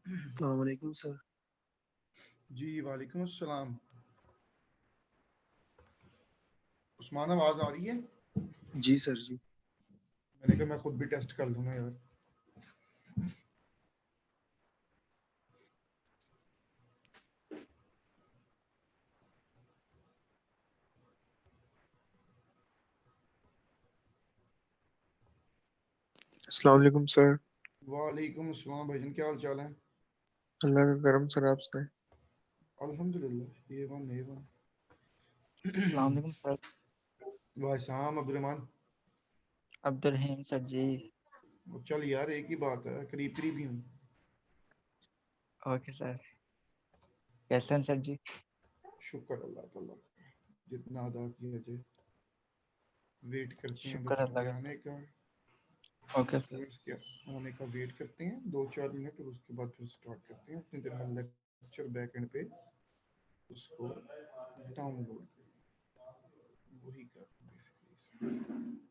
अस्सलाम वालेकुम सर। जी वालेकुम अस्सलाम। उस्मान, आवाज़ आ रही है? जी सर जी। मैंने कहा मैं खुद भी टेस्ट कर लूँगा यार। अस्सलाम वालेकुम सर। वालेकुम अस्सलाम भाईजान, क्या हाल चाल है? अल्लाह का करम सर, आप सुनाएं। अल्हम्दुलिल्लाह, ये वन ये वन। अस्सलाम वालेकुम सर। भाई साहब अब्दुलरहमान। अब्दुल रहीम सर जी। चल यार, एक ही बात है, करीब करीब ही हूँ। Okay sir. कैसे हैं सर जी? शुक्र अल्लाह ताला का, जितना अदा किया जाए। वेट करते हैं शुक्र बच्चों अल्लाह के का। आने का, ओके सर। स्टूडेंट्स के आने का वेट करते हैं 2-4 मिनट, और उसके बाद फिर स्टार्ट करते हैं अपनी जर्नल लेक्चर बैक एंड पे उसको डाउनलोड वही कर बेसिकली।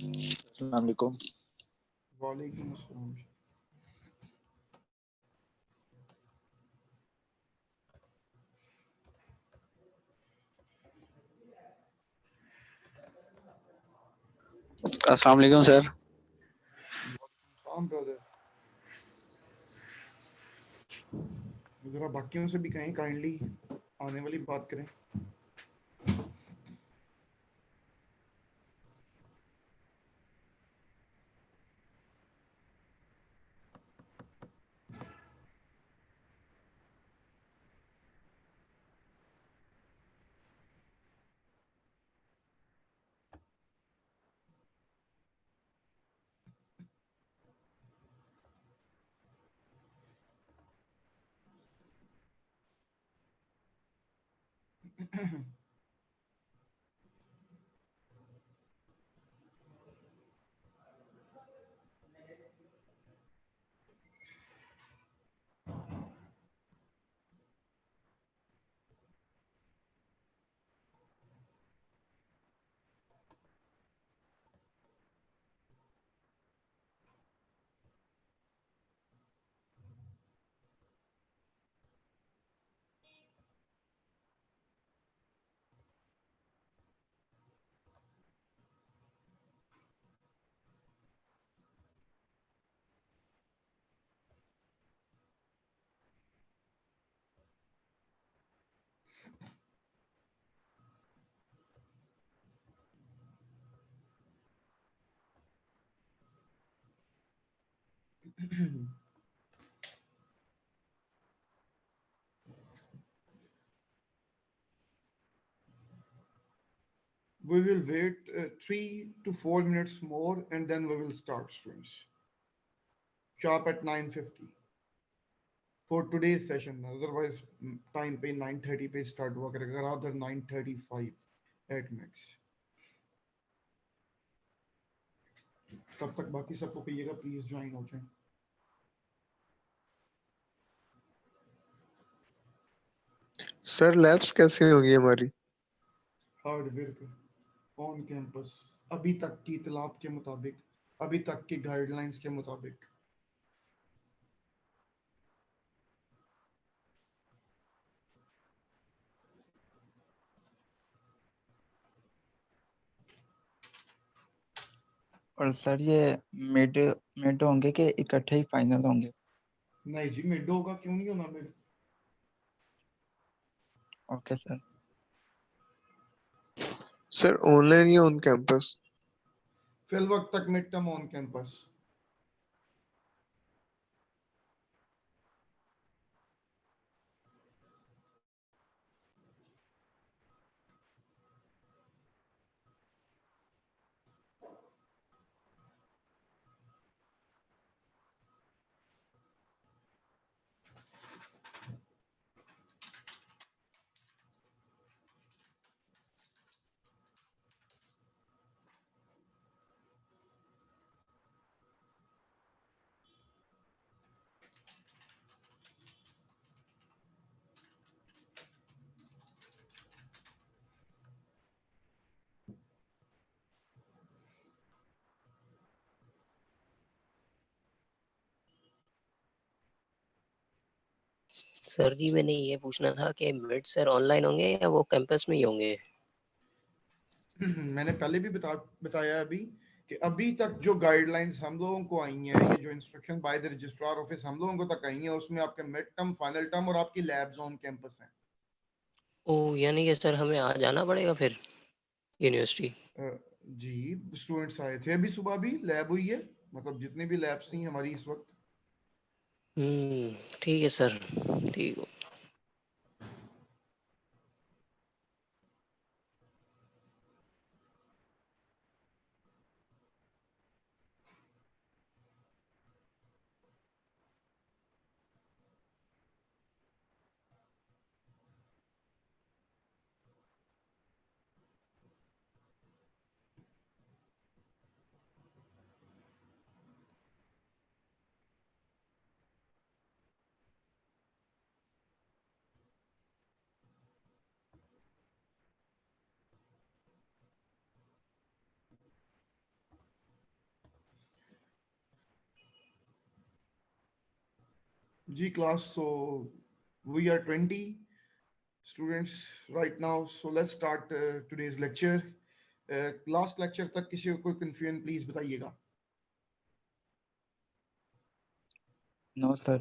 अस्सलाम वालेकुम। वालेकुम अस्सलाम। अस्सलाम वालेकुम सर। सलाम ब्रदर। जरा बाकियों से भी कहें काइंडली आने वाली बात करें। We will wait 3 to 4 minutes more and then we will start, students. Sharp at 9:50 for today's session. Otherwise, time पे 9:30 पे start हुआ करेगा, rather 9:35 at max. तब तक बाकी सबको कहिएगा प्लीज ज्वाइन हो जाएं। सर लैब्स कैसे होगी हमारी? हार्डवेयर पे ऑन कैंपस अभी तक की इतलात के मुताबिक, अभी तक की गाइडलाइंस के मुताबिक। और सर ये मिड मिड होंगे कि इकट्ठे ही फाइनल होंगे? नहीं जी, मिड होगा, क्यों नहीं होना mid. Okay sir. Sir online या ऑन कैंपस? फिल वक्त तक mid term on campus. Sir ji मैंने ये पूछना था कि मिड सर ऑनलाइन होंगे या वो कैंपस में ही होंगे? मैंने पहले भी बताया अभी कि अभी तक जो गाइडलाइंस हम लोगों को आई हैं, ये जो instruction by the registrar office हम लोगों को तक आई हैं, उसमें आपके मिड टर्म, फाइनल टर्म और आपकी लैब्स ऑन कैंपस हैं। ओ यानी कि सर हमें आ जाना पड़ेगा फिर यूनिवर्सिटी? जी, स्टूडेंट्स आए थे अभी सुबह, भी लैब हुई है, मतलब जितनी भी लैब्स थी हमारी इस वक्त। ठीक है सर, ठीक हो। G class, so we are 20 students right now, so let's start today's lecture. Last lecture तक किसी को कोई confusion please बताइएगा. No sir.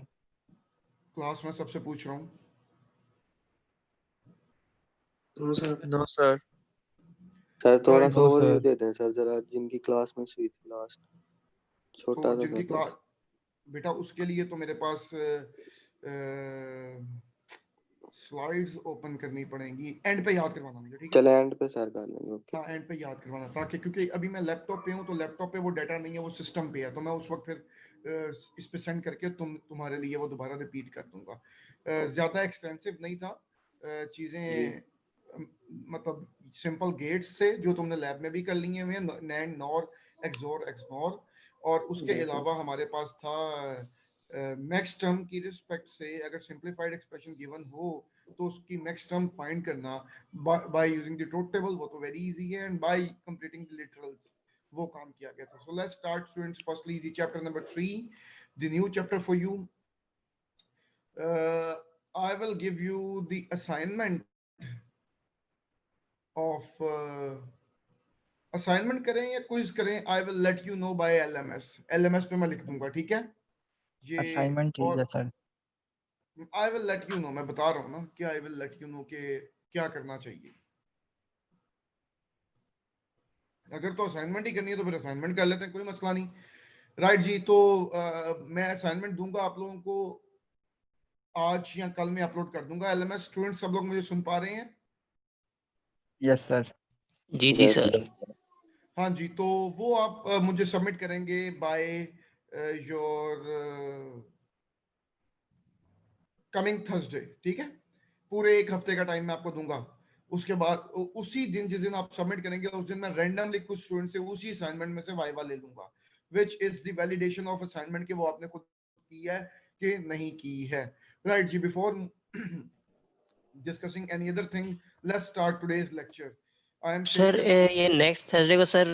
क्लास में सबसे पूछ रहा हूँ. No sir. सर थोड़ा Right, सा नो ओवरव्यू सर। दे दें सर जरा, जिनकी क्लास में हुई थी लास्ट, छोटा तो सा जिनकी था क्लास बेटा उसके लिए तो मेरे पास स्लाइड्स ओपन करनी पड़ेंगी. एंड पे याद करवाना मुझे, ठीक है? चले एंड पे सर कर लेंगे. ओके हाँ, एंड पे याद करवाना, ताकि क्योंकि अभी मैं लैपटॉप पे हूँ तो लैपटॉप पे वो डाटा नहीं है, वो सिस्टम पे है, तो मैं उस वक्त फिर इस पे सेंड करके तुम्हारे लिए वो दोबारा रिपीट कर दूंगा. ज्यादा एक्सटेंसिव नहीं था चीजें, मतलब सिंपल गेट्स से जो तुमने लैब में भी कर लिए हुए हैं, नैंड, नॉर, एक्सोर, एक्सनॉर, और उसके जी, अलावा हमारे पास था मैक्स टर्म की रिस्पेक्ट से अगर सिंप्लीफाइड एक्सप्रेशन गिवन हो तो उसकी मैक्स टर्म फाइंड करना by using the truth table, वो तो वेरी इजी है, and by completing the literals वो काम किया गया था. So let's start students. Firstly the chapter number 3, the new chapter for you. I will give you the assignment of assignment करें या क्विज करें, I will let you know by LMS पे मैं लिख दूंगा, ठीक है ये. असाइनमेंट ठीक और है sir. I will let you no, मैं बता रहा हूँ ना कि आई विल लेट यू नो कि क्या करना चाहिए. अगर तो असाइनमेंट ही करनी है तो फिर असाइनमेंट कर लेते हैं, कोई मसला नहीं. राइट जी, तो मैं असाइनमेंट दूंगा आप लोगों को आज या कल में अपलोड कर दूंगा LMS. स्टूडेंट सब लोग मुझे सुन पा रहे हैं? Yes sir. जी जी सर। हाँ जी, तो वो आप मुझे सबमिट करेंगे बाय योर कमिंग थर्सडे, ठीक है? पूरे एक हफ्ते का टाइम मैं आपको दूंगा. उसके बाद उसी दिन जिस दिन आप सबमिट करेंगे उस दिन मैं रैंडमली कुछ स्टूडेंट से उसी असाइनमेंट में से वाइवा ले लूंगा, which is the validation of assignment कि वो आपने खुद की है कि नहीं की है. राइट जी, before discussing any other thing, let's start today's lecture. I am sir sharing ये नेक्स्ट थर्सडे को सर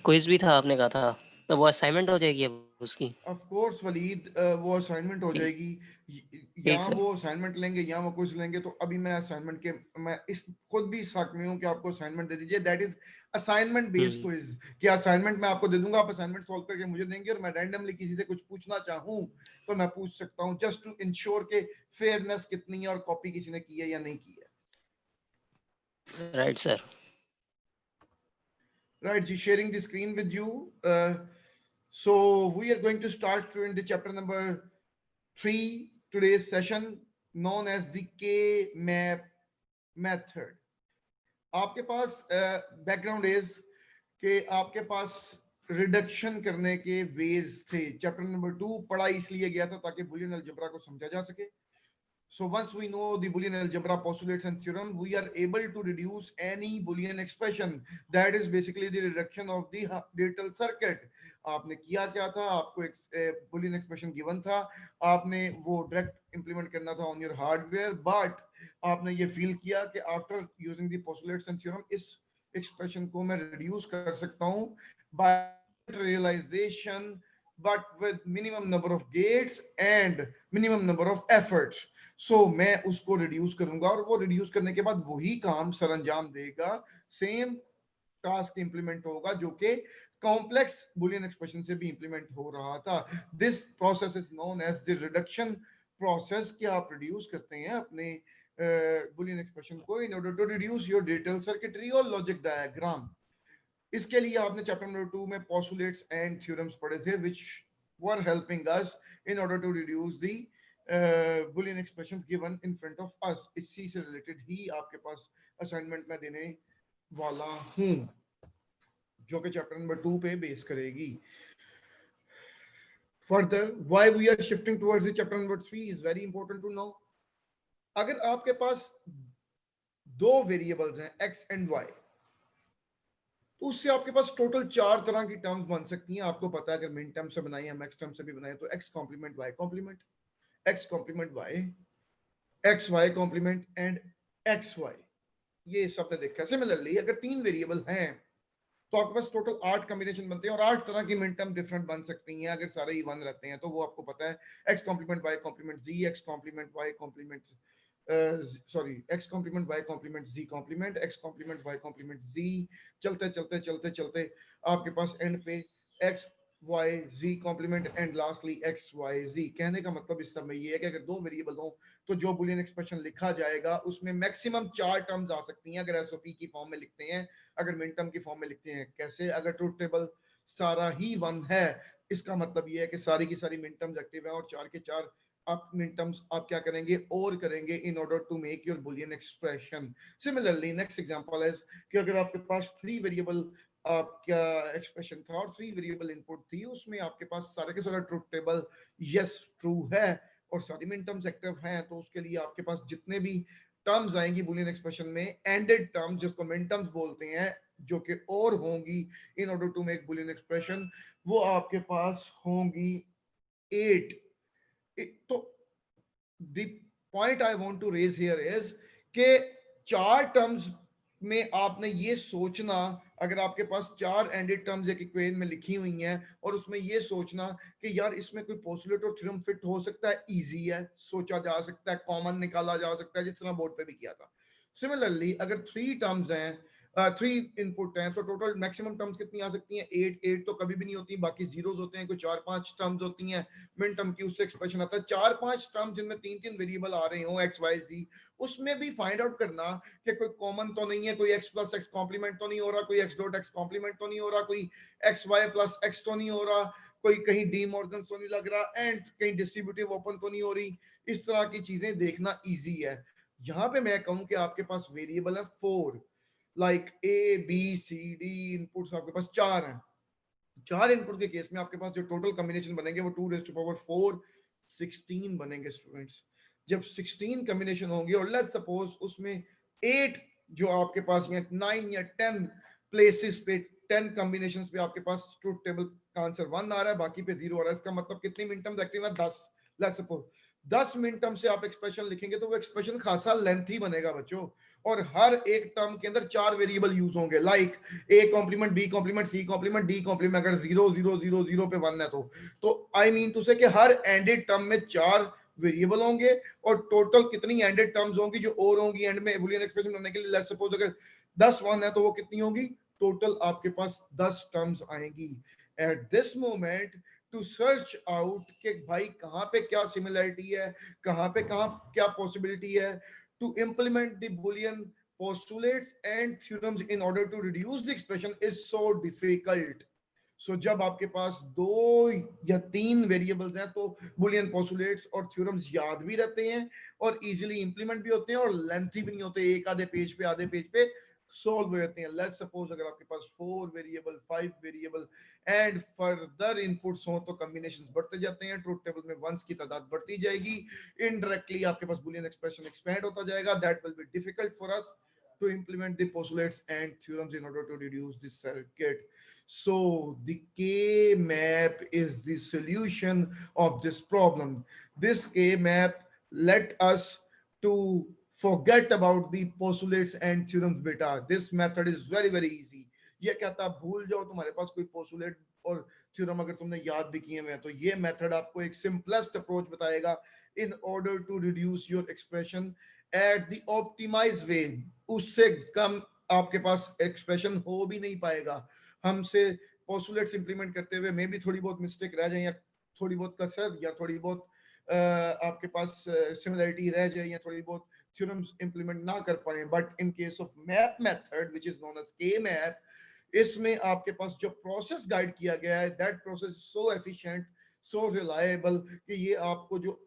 क्विज भी था आपने कहा था, तो वो असाइनमेंट हो जाएगी अब उसकी? ऑफ कोर्स वलीद, वो असाइनमेंट हो ठीक जाएगी. या ठीक सर। वो असाइनमेंट लेंगे या वो कुछ लेंगे, तो अभी मैं असाइनमेंट के मैं इस खुद भी इस हक में हूं कि आपको असाइनमेंट दे दीजिए. That is assignment based quiz. कि असाइनमेंट मैं आपको दे दूंगा, आप असाइनमेंट सॉल्व करके मुझे देंगे, और मैं रैंडमली किसी से कुछ पूछना चाहूं तो मैं पूछ सकता हूं, जस्ट टू इंश्योर के फेयरनेस कितनी है और कॉपी किसी ने की है या नहीं की है. Right sir. Right, जी, sharing the screen with you. So we are going to start during the chapter number 3 today's session, known as the K-map method. आपके पास बैकग्राउंड इज कि आपके पास रिडक्शन करने के वेज थे. चैप्टर नंबर 2 पढ़ा इसलिए गया था ताकि बुलियन अलजेब्रा को समझा जा सके. So once we know the Boolean algebra postulates and theorem, we are able to reduce any Boolean expression. That is basically the reduction of the digital circuit. आपने किया क्या था, आपको एक Boolean expression given था, आपने वो direct implement करना था on your hardware, but आपने ये feel किया कि after using the postulates and theorem इस expression को मैं reduce कर सकता हूँ by realization, but with minimum number of gates and minimum number of efforts. सो मैं उसको रिड्यूस करूंगा और वो रिड्यूस करने के बाद वही काम सरंजाम देगा, सेम टास्क इंप्लीमेंट होगा जो कि कॉम्प्लेक्स बुलियन एक्सप्रेशन से भी इंप्लीमेंट हो रहा था. This process is known as the reduction process. कि आप रिड्यूस करते हैं अपने बुलियन एक्सप्रेशन को in order to reduce your digital circuitry और लॉजिक डायग्राम. इसके लिए आपने चैप्टर नंबर 2 में पोस्टुलेट्स एंड थ्योरम्स पढ़े थे, which were helping us in order to reduce the Boolean expressions given in front of us. इसी से रिलेटेड ही आपके पास असाइनमेंट में देने वाला हूं, जो कि चैप्टर नंबर 2 पे बेस करेगी. Further, why we are shifting towards the chapter number 3 is very important to know. अगर आपके पास दो वेरिएबल्स हैं x एंड y, तो उससे आपके पास टोटल 4 तरह की टर्म्स बन सकती हैं. आपको पता है अगर मिन टर्म से बनाई या मैक्स टर्म से भी बनाई तो x complement y complement, x complement y, x y complement and x y. ये सबने देखा. सिमिलरली अगर 3 वेरिएबल हैं तो आपके पास टोटल 8 कॉम्बिनेशन बनते हैं और 8 तरह की मिन टर्म डिफरेंट बन सकती हैं अगर सारे ही 1 रहते हैं तो वो आपको पता है। x complement y complement z, x complement y complement sorry x complement y complement z complement, x complement y complement z, चलते चलते चलते चलते आपके पास एंड पे x y z complement and lastly x y z। कहने का मतलब इस समय ये है कि अगर दो वेरिएबल हो तो जो बुलियन एक्सप्रेशन लिखा जाएगा उसमें मैक्सिमम 4 टर्म्स आ सकती हैं अगर एसओपी की फॉर्म में लिखते हैं। अगर मिन टर्म की फॉर्म में लिखते हैं कैसे, अगर ट्रूथ टेबल सारा ही 1 है इसका मतलब ये है कि सारी की सारी मिन टर्म्स एक्टिव है और 4 के 4 आप मिन टर्म्स आप क्या करेंगे और करेंगे in order to make your Boolean expression. Similarly next example is कि अगर आपके पास 3 वेरिएबल आपका एक्सप्रेशन था और 3 वेरिएबल इनपुट थी, उसमें आपके पास सारे के सारे ट्रूथ टेबल यस ट्रू है और सारी मिन टर्म्स एक्टिव हैं, तो उसके लिए आपके पास जितने भी टर्म्स आएंगी बुलियन एक्सप्रेशन में एंडेड टर्म्स जिसको मिन टर्म्स बोलते हैं जो कि और होंगी in order to make Boolean expression, वो आपके पास होंगी 8। तो the point I want to raise here is कि 4 टर्म्स में आपने ये सोचना, अगर आपके पास 4 एंडेड टर्म्स एक इक्वेशन में लिखी हुई हैं और उसमें ये सोचना कि यार इसमें कोई पोस्टुलेट और थ्योरम फिट हो सकता है, इजी है, सोचा जा सकता है, कॉमन निकाला जा सकता है जिस तरह बोर्ड पे भी किया था। सिमिलरली अगर 3 टर्म्स हैं 3 इनपुट हैं तो टोटल मैक्सिमम टर्म्स कितनी आ सकती हैं 8 तो कभी भी नहीं होती, बाकी जीरोस होते हैं, कोई 4-5 टर्म्स होती हैं मिन टर्म की, उससे एक्सप्रेशन आता है। 4-5 टर्म जिनमें 3-3 वेरिएबल आ रहे हो एक्स वाई जी, उसमें भी फाइंड आउट करना कि कोई कॉमन तो नहीं है, कोई x प्लस एक्स कॉम्प्लीमेंट तो नहीं हो रहा, कोई x डॉट एक्स कॉम्प्लीमेंट तो नहीं हो रहा, कोई एक्स वाई प्लस एक्स तो नहीं हो रहा, कोई कहीं डी मॉर्गन तो नहीं लग रहा एंड कहीं डिस्ट्रीब्यूटिव ओपन तो नहीं हो रही। इस तरह की चीजें देखना इजी है। यहाँ पे मैं कहूं कि आपके पास वेरिएबल है 4, like A B C D inputs आपके पास 4 हैं। 4 इनपुट के केस में आपके पास जो टोटल कॉम्बिनेशन बनेंगे वो 2⁴ 16 बनेंगे स्टूडेंट्स। जब 16 कॉम्बिनेशन होंगे और लेट्स सपोज उसमें 8 जो आपके पास में 9 या 10 प्लेसेस पे 10 कॉम्बिनेशंस पे आपके पास ट्रूथ टेबल का आंसर 1 आ रहा है, बाकी पे 0 आ रहा है, इसका मतलब कितनी मिन टर्म्स एक्टिव है 10। लेट्स सपोज 10 मिन टर्म से आप एक्सप्रेशन लिखेंगे तो वो एक्सप्रेशन खासा लेंथी बनेगा बच्चों, और हर एक टर्म के अंदर 4 वेरिएबल यूज होंगे, like A complement B complement C complement D complement. अगर 0 0 0 0 पे 1 है तो आई मीन टू से कि हर एंडेड टर्म में 4 वेरिएबल होंगे और टोटल कितनी एंडेड टर्म्स होंगी जो और होंगी एंड में बुलियन एक्सप्रेशन बनने के लिए। लेट्स सपोज अगर 10 1 है तो वो कितनी होगी, टोटल आपके पास 10 टर्म्स आएंगी। At this moment to search out कि भाई कहां पे क्या सिमिलरिटी है, कहां पे कहां क्या पॉसिबिलिटी है, to implement the Boolean postulates and theorems in order to reduce the expression is so difficult. So जब आपके पास 2 या 3 वेरिएबल्स हैं तो बुलियन पोस्टुलेट्स और थ्योरम्स याद भी रहते हैं और इजीली इंप्लीमेंट भी होते हैं और लेंथी भी नहीं होते, एक आधे पेज पे सोल्व हो जाते हैं। लेट्स सपोज अगर आपके पास 4 variable 5 variable and further inputs हो तो कॉम्बिनेशंस बढ़ते जाते हैं, ट्रूथ टेबल में वंस की तादाद बढ़ती जाएगी, इनडायरेक्टली आपके पास बुलियन एक्सप्रेशन एक्सपैंड होता जाएगा। That will be difficult for us to implement the postulates and theorems in order to reduce the circuit. So the K-map is the solution of this problem. This K-map let us to forget about the postulates and theorems beta. This method is very easy. ये कहता भूल जाओ तुम्हारे पास कोई postulate और theorem अगर तुमने याद भी किए हुए हैं, तो ये मेथड आपको एक सिंपलेस्ट अप्रोच बताएगा in order to reduce your expression at the optimized way. उससे कम आपके पास एक्सप्रेशन हो भी नहीं पाएगा। हमसे पोस्टुलेट्स इंप्लीमेंट करते हुए मे भी थोड़ी बहुत मिस्टेक रह जाए या थोड़ी बहुत कसर या थोड़ी बहुत आपके पास सिमिलरिटी रह जाए या थोड़ी बहुत थ्योरम्स इंप्लीमेंट ना कर पाए, but in case of map method which is known as K map, इसमें आपके पास जो प्रोसेस गाइड किया गया है that process so efficient so reliable कि ये आपको जो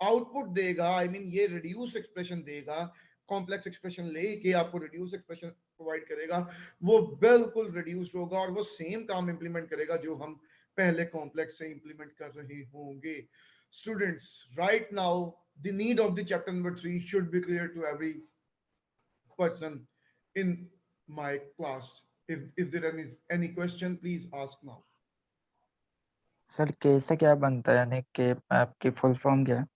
आउटपुट देगा, आई मीन ये रिड्यूस एक्सप्रेशन देगा, कॉम्प्लेक्स एक्सप्रेशन लेके आपको रिड्यूस एक्सप्रेशन प्रोवाइड करेगा, वो बिल्कुल रिड्यूस्ड होगा और वो सेम काम इंप्लीमेंट करेगा जो हम पहले कॉम्प्लेक्स से इंप्लीमेंट कर रहे होंगे। Students, right now the need of the chapter number 3 should be clear to every person in my class. if there is any question please ask now. Sir के से क्या बनता है, यानी के मैप की फुल फॉर्म क्या है?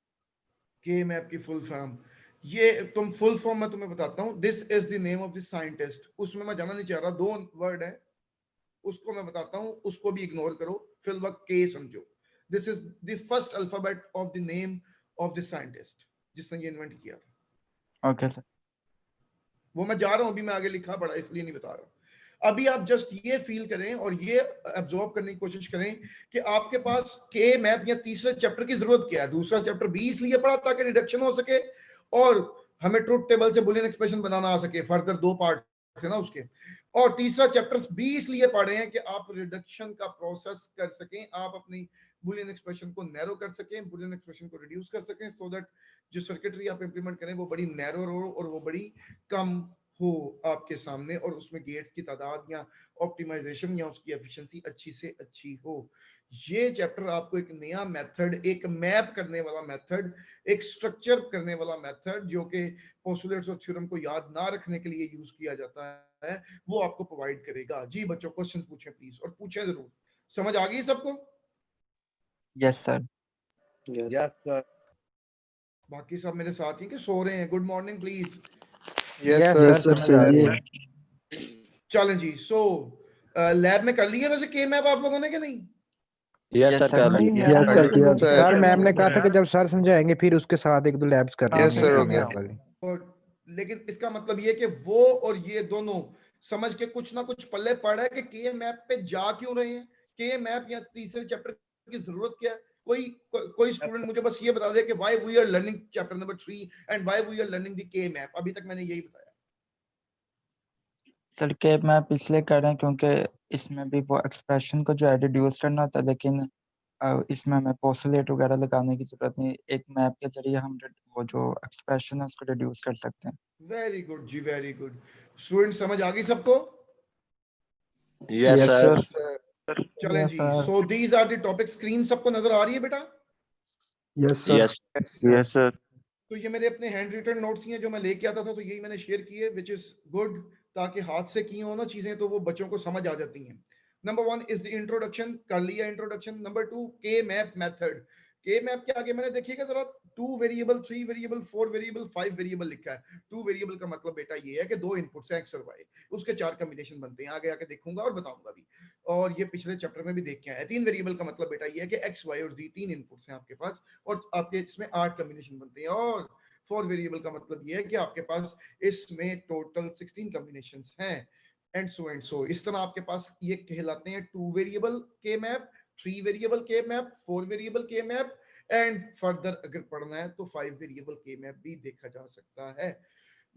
के मैप की फुल फॉर्म, ये तुम फुल फॉर्म मैं तुम्हें बताता हूँ। This is the name of the scientist, उसमें मैं जाना नहीं चाह रहा, 2 वर्ड है उसको मैं बताता हूं, उसको भी इग्नोर करो, फिल वक्त के समझो। This is the first alphabet of the name of the scientist जिसने ये इन्वेंट किया था। Okay sir. वो मैं जा रहा हूं, अभी मैं आगे लिखा पढ़ा इसलिए नहीं बता रहा। अभी आप जस्ट ये फील करें और ये एब्जॉर्ब करने की कोशिश करें कि आपके पास के मैप या तीसरे चैप्टर की जरूरत क्या है। दूसरा चैप्टर भी इसलिए पढ़ा ताकि रिडक्शन हो सके और हमें ट्रुथ टेबल से बुलियन एक्सप्रेशन बनाना आ सके, फर्दर 2 पार्ट है ना उसके। और तीसरा चैप्टर भी इसलिए पढ़े हैं कि आप रिडक्शन का प्रोसेस कर सकें, आप अपनी बुलियन एक्सप्रेशन को नैरो कर सकें, बुलियन एक्सप्रेशन को रिड्यूस कर सकें, सो दैट जो सर्किटरी आप इंप्लीमेंट करें वो बड़ी नैरो हो और वो बड़ी कम हो आपके सामने, और उसमें गेट्स की तादाद या ऑप्टिमाइजेशन या उसकी एफिशिएंसी अच्छी से अच्छी हो। ये चैप्टर आपको एक नया मेथड, एक मैप करने वाला मेथड, एक स्ट्रक्चर करने वाला मेथड जो कि पोस्टुलेट्स और थ्योरम को याद ना रखने के लिए यूज किया जाता है, वो आपको प्रोवाइड करेगा। जी बच्चों क्वेश्चन पूछें प्लीज, और पूछें जरूर। समझ आ गई सबको? Yes sir. Yes sir. बाकी सब मेरे साथ ही कि सो रहे हैं? Good morning please. Yes yes sir sir, समझ आ रही है। चलें जी। सो लैब में कर लिया वैसे के मैप आप लोगों ने कि नहीं? यस यस सर सर कर कर ली। लिया। यस सर किया। सर। सर मैम ने कहा था कि जब सर समझाएंगे फिर उसके साथ 1-2 लैब्स करनी यस है सर, के हो गया। मैप वाली। और लेकिन इसका मतलब ये कि वो और ये दोनों समझ के कुछ ना कुछ पल्ले पड़ा है कि के मैप पे जा क्यों रहे हैं, के मैप या तीसरे चैप्टर की जरूरत क्या है। कोई स्टूडेंट मुझे बस ये बता दे कि why we are learning chapter number 3 and why we are learning the K map. अभी तक मैंने यही बताया। सर के मैप इसलिए कर रहे हैं क्योंकि इसमें भी वो एक्सप्रेशन को जो है रिड्यूस करना होता है, लेकिन इसमें हमें पोस्टुलेट वगैरह लगाने की जरूरत नहीं। एक मैप के जरिए हम वो जो एक्सप्रेशन है उसको रिड्यूस कर सकते हैं। वेरी गुड जी, वेरी गुड। स्टूडेंट समझ आ गई सबको? Yes sir. चलें यस जी। Sir. So these are the topic. Screen सबको नजर आ रही है बेटा? Yes sir. Yes yes sir. तो ये मेरे अपने हैंड रिटन नोट्स ही हैं जो मैं लेके आता था, तो यही मैंने शेयर किए, विच इज गुड, ताकि हाथ से की हो ना चीजें तो वो बच्चों को समझ आ जाती हैं। नंबर 1 इज द इंट्रोडक्शन, कर लिया इंट्रोडक्शन। नंबर 2 के मैप मेथड। के मैप के आगे मैंने देखिएगा जरा 2 वेरिएबल, 3 वेरिएबल, 4 वेरिएबल, 5 वेरिएबल लिखा है। 2 वेरिएबल का मतलब बेटा ये है कि 2 इनपुट्स हैं एक्स और वाई, उसके 4 कॉम्बिनेशन बनते हैं। आगे आके देखूंगा और बताऊंगा भी, और ये पिछले चैप्टर में भी देख के आया। 3 वेरिएबल का मतलब बेटा ये है कि एक्स, वाई और जी 3 इनपुट्स हैं आपके पास, और आपके इसमें 8 कॉम्बिनेशन बनते हैं। और 4 वेरिएबल का मतलब ये है कि आपके पास इसमें टोटल 16 कॉम्बिनेशंस हैं, एंड सो इस तरह आपके पास ये कहलाते हैं 2 वेरिएबल के मैप, 3 वेरिएबल के मैप, 4 वेरिएबल के मैप, एंड फर्दर अगर पढ़ना है तो 5 वेरिएबल के मैप भी देखा जा सकता है।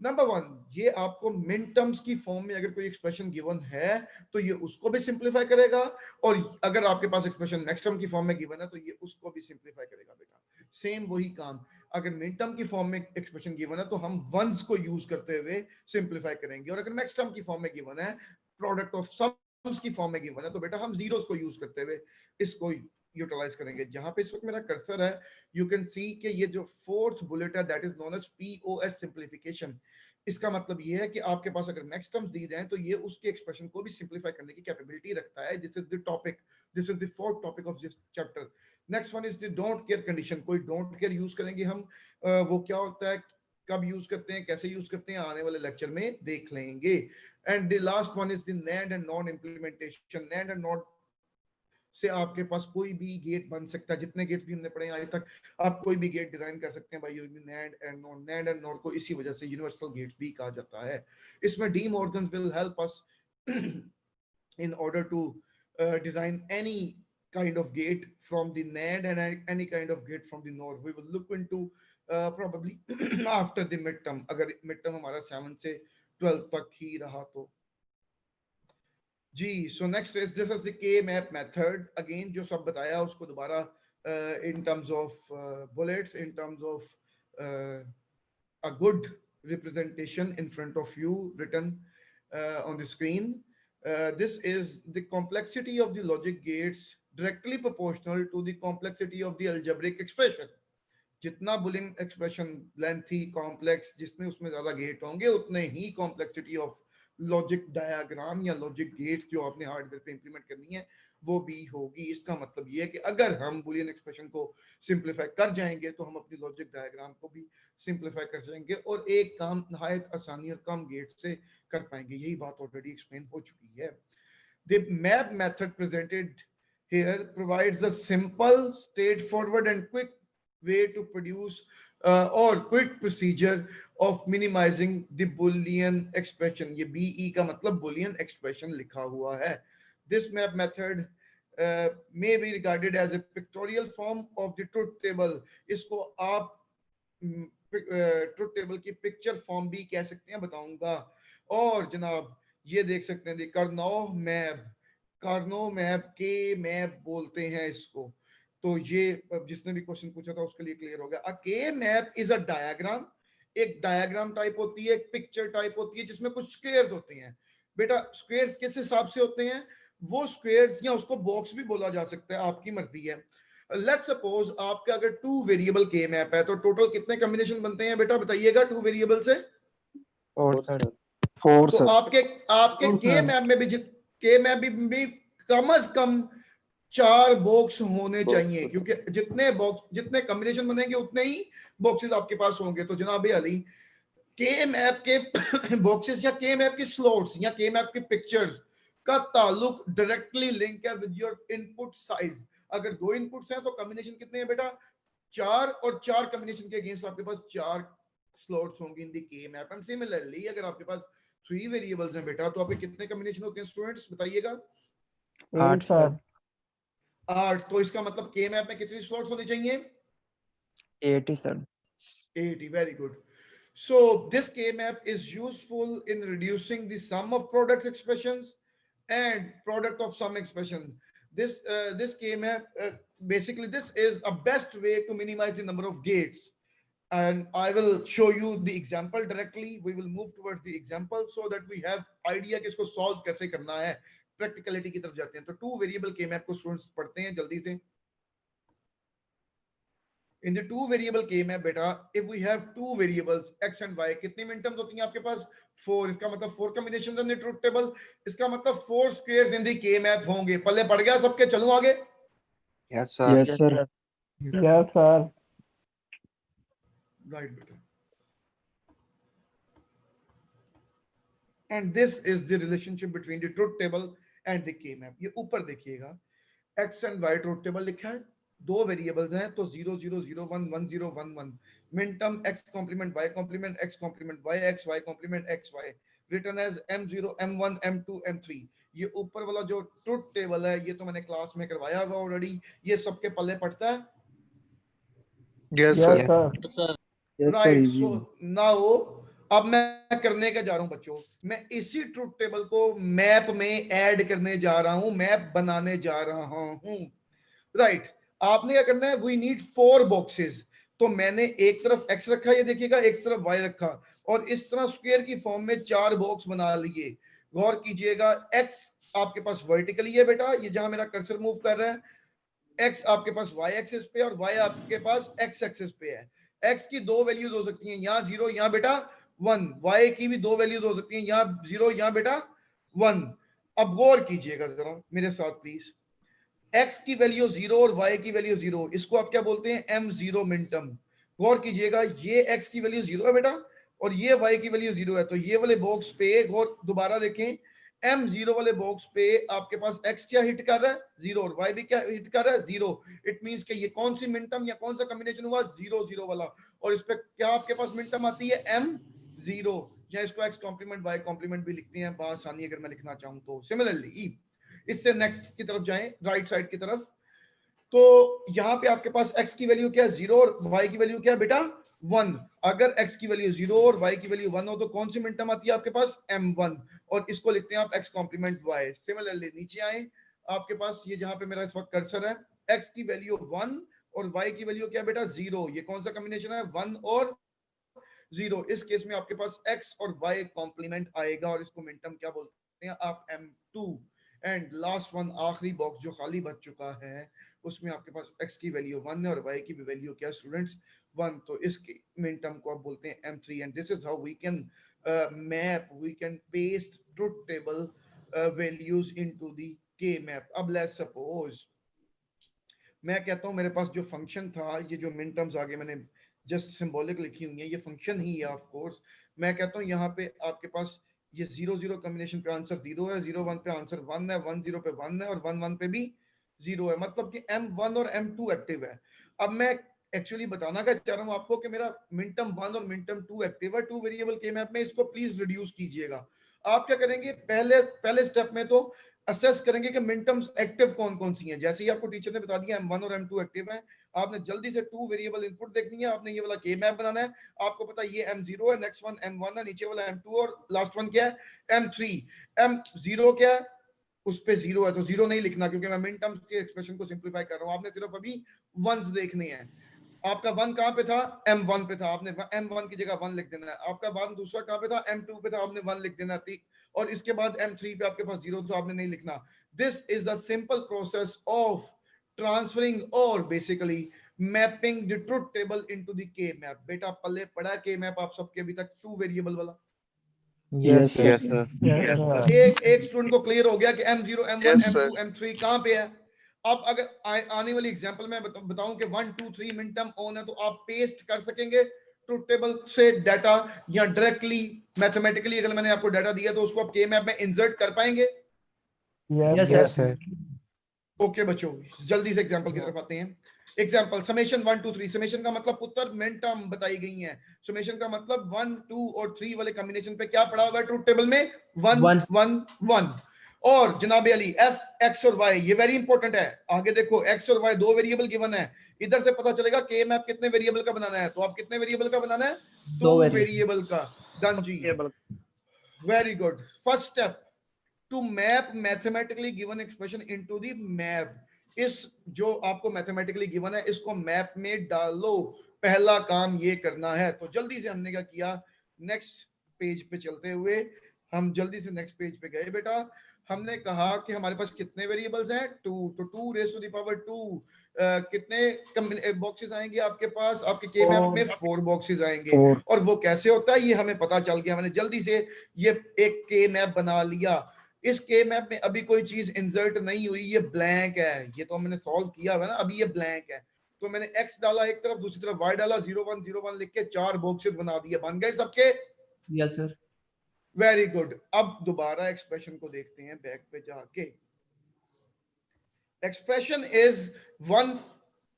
नंबर 1, ये आपको मिन टर्म्स की फॉर्म में अगर कोई एक्सप्रेशन गिवन है तो ये उसको भी सिंप्लीफाई करेगा, और अगर आपके पास एक्सप्रेशन नेक्स्ट टर्म की फॉर्म में गिवन है तो ये उसको भी सिंप्लीफाई करेगा बेटा। सेम वही काम, अगर मिन टर्म की फॉर्म में एक्सप्रेशन गिवन है तो हम वंस को यूज करते हुए सिंप्लीफाई करेंगे, और अगर नेक्स्ट टर्म की फॉर्म में गिवन है, प्रोडक्ट ऑफ सम्स की फॉर्म में गिवन है, तो बेटा हम जीरोस को यूज करते हुए इसको यूटिलाइज करेंगे। जहां पे इस वक्त मेरा कर्सर है, यू कैन सी कि ये जो फोर्थ बुलेट है that is known as POS simplification. इसका मतलब ये है कि आपके पास अगर मैक्स टर्म्स दी जाए तो ये उसके एक्सप्रेशन को भी सिंप्लीफाई करने की कैपेबिलिटी रखता है। This is the topic, this is the fourth topic of this chapter. Next one is the don't care condition. कोई डोंट केयर यूज करेंगे हम, वो क्या होता है, कब यूज करते हैं, कैसे यूज करते हैं, आने वाले लेक्चर में देख लेंगे। And the last one is the NAND and non implementation. NAND and non से आपके पास कोई भी गेट बन सकता है, जितने गेट्स भी हमने पढ़े आज तक, आप कोई भी गेट डिजाइन कर सकते हैं by using NAND and nor. NAND and nor को इसी वजह से यूनिवर्सल गेट्स भी कहा जाता है। इसमें De Morgan will help us in order to design any kind of gate from the NAND and any kind of gate from the NOR. We will look into probably after the midterm, अगर midterm हमारा 7 से 12 तक ही रहा तो। जी, so next is this is the K map method. Again जो सब बताया उसको दोबारा in terms of bullets, in terms of a good representation in front of you written on the screen. This is the complexity of the logic gates directly proportional to the complexity of the algebraic expression. जितना Boolean expression lengthy complex, जिसमें उसमें ज्यादा gate होंगे उतने ही complexity of logic diagram या logic gates जो आपने hardware पे इंप्लीमेंट करनी है वो भी होगी। इसका मतलब ये है कि अगर हम बुलियन एक्सप्रेशन को सिंप्लीफाई कर जाएंगे तो हम अपनी लॉजिक डायग्राम को भी सिंप्लीफाई कर जाएंगे और एक काम नहायत आसानी और कम गेट से कर पाएंगे। यही बात ऑलरेडी एक्सप्लेन हो चुकी है। The map method presented here provides a simple, straightforward and quick way to produce or quick procedure of minimizing the boolean expression. ये BE का मतलब boolean expression लिखा हुआ है. This map method may be regarded as a pictorial form of the truth table. इसको आप truth table की picture form भी कह सकते हैं, बताऊंगा. और जनाब ये देख सकते हैं कार्नो मैप के मैप बोलते हैं इसको. तो ये जिसने भी क्वेश्चन पूछा था उसके लिए क्लियर हो गया. अ के मैप इज अ डायग्राम. एक डायग्राम टाइप होती है, एक पिक्चर टाइप होती है जिसमें कुछ स्क्वायर्स होते हैं. बेटा स्क्वायर्स किस हिसाब से होते हैं? वो स्क्वायर्स या उसको बॉक्स भी बोला जा सकता है, आपकी मर्जी है. लेट्स सपोज आपका अगर 2 वेरिएबल के मैप है तो टोटल कितने कॉम्बिनेशन बनते हैं बेटा, बताइएगा 2 वेरिएबल से? और फोर सर सर 4 तो सर आपके के मैप में भी कम से कम 4 बॉक्स होने चाहिए, क्योंकि जितने कॉम्बिनेशन बनेंगे उतने ही बॉक्सेस आपके पास होंगे. तो जनाब अली के मैप के बॉक्सेस या के मैप के स्लॉट्स या के मैप के पिक्चर्स का ताल्लुक डायरेक्टली लिंक है विद योर इनपुट साइज. अगर 2 इनपुट्स हैं तो कॉम्बिनेशन कितने हैं बेटा? 4, और 4 कॉम्बिनेशन के अगेंस्ट आपके पास 4 स्लॉट्स होंगे in the K map. And similarly अगर आपके पास 3 वेरिएबल्स हैं बेटा तो आपके कितने कॉम्बिनेशन होते हैं स्टूडेंट्स, बताइएगा? 8 सर 8. तो इसका मतलब के मैप में कितनी स्लॉट्स होने चाहिए? 80 sir 80. Very good. So this K map is useful in reducing the sum of products expressions and product of sum expression. This K map basically this is a best way to minimize the number of gates. And I will show you the example directly. We will move towards the example so that we have idea कि इसको solve कैसे करना है. Practicality की तरफ जाते हैं. तो 2 variable K map को students पढ़ते हैं जल्दी से. In the 2 variable K map बेटा, if we have 2 variables x and y, कितनी मिनटम्स होती हैं आपके पास? 4. इसका मतलब 4 combinations in the truth table. इसका मतलब 4 squares in the K map होंगे. पल्ले पड़ गया सबके? चलूं आगे? Yes sir yes sir yes sir Right बेटा. And this is the relationship between the truth table and the K map. ये ऊपर देखिएगा x and y truth table लिखा है. 2 वेरिएबल्स हैं तो 0 0 0 1 1 0 1 1. Minterm x complement y complement x complement y x y complement x y written as m0 m1 m2 m3. ये ऊपर वाला जो ट्रुथ टेबल है ये तो मैंने क्लास में करवाया हुआ ऑलरेडी. ये सबके पल्ले पड़ता है? Yes yes sir. Sir right. So now अब मैं करने का जा रहा हूं बच्चों, मैं इसी ट्रुथ टेबल को मैप में ऐड करने जा रहा हूं, मैप बनाने जा रहा हूं. राइट. आपने क्या करना है? We need 4 boxes. तो मैंने एक तरफ x रखा, ये देखिएगा, एक तरफ y रखा और इस तरह स्क्वायर की फॉर्म में 4 बॉक्स बना लिए. गौर कीजिएगा x आपके पास वर्टिकली है बेटा, ये जहां मेरा कर्सर मूव कर रहा है. x आपके पास y एक्सिस पे और y आपके पास x एक्सिस पे है. x की 2 वैल्यूज हो सकती हैं, यहाँ 0 यहाँ बेटा 1. y की भी 2 वैल्यूज हो सकती हैं, यहाँ 0 यहाँ बेटा 1. अब गौर कीजिएगा जरा मेरे साथ प्लीज. x की वैल्यू 0 और y की वैल्यू 0, इसको आप क्या बोलते हैं? m0 मिनटम. गौर कीजिएगा ये x की वैल्यू 0 है बेटा और ये y की वैल्यू 0 है. तो ये वाले बॉक्स पे गौर दोबारा देखें, m0 वाले बॉक्स पे आपके पास x क्या हिट कर रहा है? 0. और y भी क्या हिट कर रहा है? 0. इट मींस कि ये कौन सी मिनटम या कौन सा कॉम्बिनेशन हुआ? 0 0 वाला. और इस पे क्या आपके पास मिनटम आती है? m0. या इसको x कॉम्प्लीमेंट y कॉम्प्लीमेंट भी लिखते हैं आसानी अगर मैं लिखना चाहूं तो. सिमिलरली इससे नेक्स्ट की तरफ जाएं, राइट साइड की तरफ. तो यहां पे आपके पास x की वैल्यू क्या है? 0 और y की वैल्यू क्या है बेटा? 1. अगर x की वैल्यू 0 और y की वैल्यू 1 हो तो कौन सी मिनटम आती है आपके पास? m1. और इसको लिखते हैं आप x कॉम्प्लीमेंट y. सिमिलरली नीचे आए, आपके पास ये जहां पे मेरा इस वक्त कर्सर है, x की वैल्यू 1 और y की वैल्यू क्या है बेटा? 0. ये कौन सा कॉम्बिनेशन है? 1 और 0. इस केस में आपके पास x और y कॉम्प्लीमेंट आएगा और इसको मिनटम क्या बोलते हैं आप? m2. एंड लास्ट वन, आखिरी बॉक्स जो खाली बच चुका है, उसमें आपके पास x की वैल्यू 1 है और y की भी वैल्यू क्या स्टूडेंट्स? 1. तो इसके मिनटम को आप बोलते हैं m3. And this is how we can map, we can paste truth table values into the K map. अब लेट्स सपोज मैं कहता हूं मेरे पास जो फंक्शन था, ये जो मिनटम्स आगे मैंने जस्ट सिंबॉलिक लिखी हुई है, ये फंक्शन ही है ऑफ कोर्स. मैं कहता हूं यहाँ पे आपके पास ये 0 0 कॉम्बिनेशन पे आंसर 0 है, 0 1 पे आंसर 1 है, 1 0 पे 1 है और 1 1 पे भी 0 है, मतलब कि M1 और M2 एक्टिव है। अब मैं एक्चुअली बताना क्या चाह रहा हूं आपको कि मेरा मिनटर्म 1 और मिनटर्म 2 एक्टिव है 2 वेरिएबल के मैप में, इसको प्लीज रिड्यूस कीजिएगा। आप क्या करेंगे, पहले स्टेप में तो असेस करेंगे कि मिनटर्म्स एक्टिव कौन कौन सी हैं। जैसे ही आपको टीचर ने बता दिया M1 और M2 एक्टिव है, आपने जल्दी से 2 वेरिएबल इनपुट देखनी है, आपने ये वाला के मैप बनाना है। आपको पता है ये M0 है, नेक्स्ट वन M1 है, नीचे वाला M2 और लास्ट वन क्या है M3। M0 क्या है, उस पे 0 है तो 0 नहीं लिखना, क्योंकि मैं मिन टर्म्स के एक्सप्रेशन को सिंपलीफाई कर रहा हूं। आपने सिर्फ अभी वंस देखने हैं। आपका 1 कहां पे था, M1 पे था, आपने M1 की जगह 1 लिख देना है। आपका 1 दूसरा कहां पे था, M2 पे था, आपने 1 लिख देना है। और इसके बाद M3 पे आपके पास 0 था, आपने नहीं लिखना। This is the simple process of transferring और basically mapping the truth table into the K map. बेटा पल्ले पड़ा के मैप आप सबके अभी तक 2 वेरिएबल वाला? Yes sir. Yes sir. एक स्टूडेंट को क्लियर हो गया कि M0 M1 Yes, M2 sir. M3 कहां पे है। अब अगर आने वाली एग्जांपल में बताऊं कि 1 2 3 मिन टर्म ऑन है, तो आप पेस्ट कर सकेंगे ट्रुथ टेबल से डाटा, या डायरेक्टली मैथमेटिकली अगर मैंने आपको डाटा दिया तो उसको आप के मैप में इंसर्ट कर पाएंगे। Yes sir. ओके बच्चों, जल्दी से एग्जांपल की तरफ आते हैं। Example summation 1 2 3। समेशन का मतलब उत्तर मिन टर्म बताई गई है। समेशन का मतलब 1 2 और 3 वाले कॉम्बिनेशन पे क्या पड़ा हुआ है ट्रुथ टेबल में, 1 1 1। और जनाबे अली एफ एक्स और वाई, ये वेरी इंपॉर्टेंट है। आगे देखो एक्स और वाई 2 वेरिएबल गिवन है, इधर से पता चलेगा के मैप कितने वेरिएबल का बनाना है। तो आप कितने वेरिएबल का बनाना है, 2 वेरिएबल का। डन जी, very good. First step to map mathematically given expression into the map. इस जो आपको मैथमेटिकली गिवन है इसको मैप में डालो, पहला काम ये करना है। तो जल्दी से हमने क्या किया, नेक्स्ट पेज पे चलते हुए हम जल्दी से नेक्स्ट पेज पे गए। बेटा हमने कहा कि हमारे पास कितने वेरिएबल्स हैं, 2। तो 2 रेज़ टू द पावर 2 कितने बॉक्सेस आएंगे आपके पास, आपके के मैप में 4 बॉक्सेस आएंगे। और वो कैसे होता है ये हमें पता चल गया। मैंने जल्दी से ये एक के मैप बना लिया। इस के मैप में अभी कोई चीज इंसर्ट नहीं हुई, ये ब्लैंक है। ये तो मैंने सॉल्व किया हुआ ना, अभी ये ब्लैंक है। तो मैंने x डाला एक तरफ, दूसरी तरफ y डाला, 0 1 0 1 लिख के 4 बॉक्सेस बना दिए। बन गए सबके? Yes sir. Very good. अब दोबारा एक्सप्रेशन को देखते हैं बैक पे जाके। Expression is 1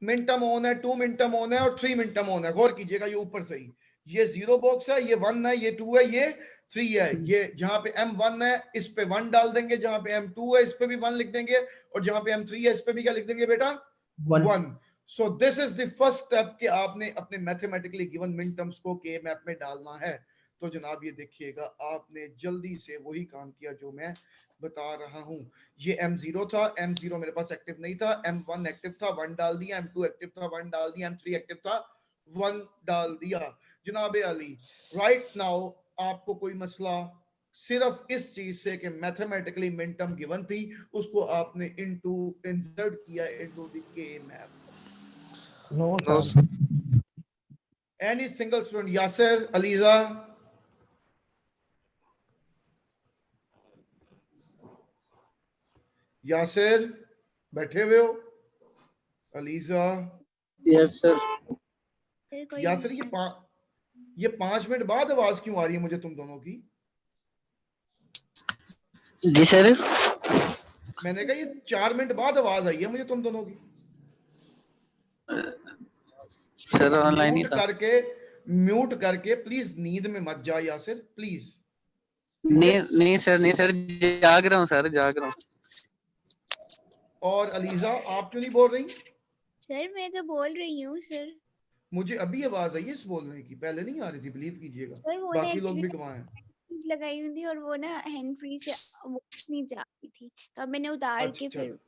min term on है, 2 मिन टर्म ऑन है और 3 मिन टर्म ऑन है। गौर कीजिएगा ये ऊपर से ही, ये 0 बॉक्स है, ये 1 है, ये 2 है, ये 3 है। ये जहां पे M1 है इस पे 1 डाल देंगे, जहां पे M2 है इस पे भी 1 लिख देंगे, और जहां पे M3 है इस पे भी क्या लिख देंगे बेटा, 1। So this is the first step कि आपने अपने मैथमेटिकली गिवन मिन टर्म्स को के मैप में डालना है। तो जनाब ये देखिएगा, आपने जल्दी से वही काम किया जो मैं बता रहा हूं। ये M0 था, M0 मेरे पास एक्टिव नहीं था, M1 एक्टिव था, 1 डाल दिया, M2 एक्टिव था, 1 डाल दिया, M3 एक्टिव था, 1 डाल दिया। जनाबे अली राइट नाउ आपको कोई मसला सिर्फ इस चीज से कि मैथमेटिकली मिन टर्म गिवन थी, उसको आपने इनटू इंसर्ट किया into the K map. No No, sir. Any single student? Yasir, Aliza? Yasir बैठे हुए हो? अलीजा? Yes sir. यासिर ये 5 मिनट बाद आवाज क्यों आ रही है मुझे तुम दोनों की? जी सर। मैंने कहा ये 4 मिनट बाद आवाज आई है मुझे तुम दोनों की। सर ऑनलाइन ही था। म्यूट करके प्लीज नींद में मत जा यासिर, प्लीज। नहीं सर जाग रहा हूँ सर, जाग रहा हूँ। और अलीजा आप क्यों नहीं बोल रही? सर मैं तो बोल रही हूँ सर। मुझे अभी आवाज आई है इस बोलने की, पहले नहीं आ रही थी, बिलीव कीजिएगा। सर वो बाकी लोग भी कमाए हैं। लगाई हुई थी और वो ना हैंड फ्री से वो नहीं जा रही थी, तो अब मैंने उतार के फिर।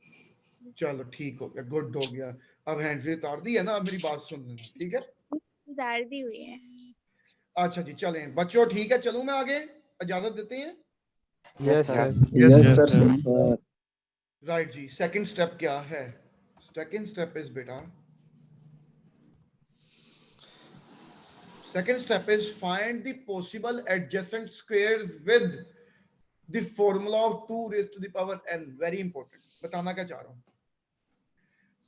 चलो ठीक हो गया, गुड हो गया। अब हैंड फ्री उतार दी है ना, अब मेरी बात सुन लेना, ठीक है? उतार दी हुई है। अच्छा जी चलें बच्चों, ठीक है चलूं मैं आगे, इजाजत देते हैं? Yes sir. Yes, sir. Right जी। सेकंड स्टेप क्या है? सेकंड स्टेप इज बेटा, second step is find the possible adjacent squares with the formula of 2 raised to the power n. very important। बताना क्या चाह रहा हूं,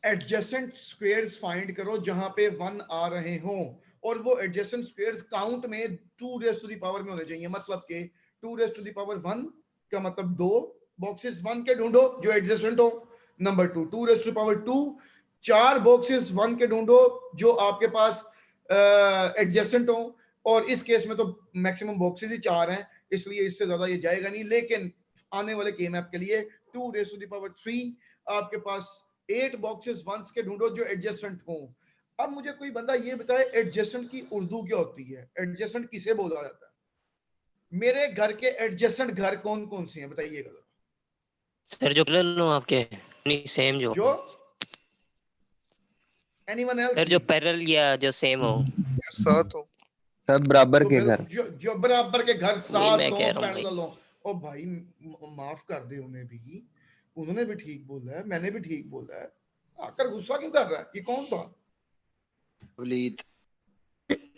adjacent squares find करो जहां पे 1 आ रहे हों, और वो adjacent squares काउंट में 2 raised to the power में होने चाहिए। मतलब कि 2 रेज़ टू द पावर 1 का मतलब 2 बॉक्सेस 1 के ढूंढो जो एडजेसेंट हो। Number 2 2 raise to the power 2 4 boxes 1 के ढूंढो जो आपके पास एडजेसेंट हो, और इस केस में तो मैक्सिमम बॉक्सेस ही 4 हैं, इसलिए इससे ज्यादा ये जाएगा नहीं। लेकिन आने वाले के मैप के लिए 2 रेज़ टू द पावर 3 आपके पास 8 बॉक्सेस 1 के ढूंढो जो एडजेसेंट हो। अब मुझे कोई बंदा ये बताए एडजेसेंट की उर्दू क्या होती है, एडजेसेंट किसे बोला जाता है? मेरे घर के एडजेसेंट घर कौन कौन से हैं बताइएगा सर जो पैरेलल हो आपके, नहीं सेम जो जो एनीवन एल्स सर जो पैरेलल या जो सेम हो। साथ हो। सब बराबर तो के घर। जो बराबर के घर वही साथ मैं दो कह रहा हूँ भाई। पैरेलल हो। ओ भाई माफ कर दे उन्होंने भी ठीक बोला है, मैंने भी ठीक बोला है, आकर गुस्सा क्यों कर रहा है? ये कौन था? वलीद।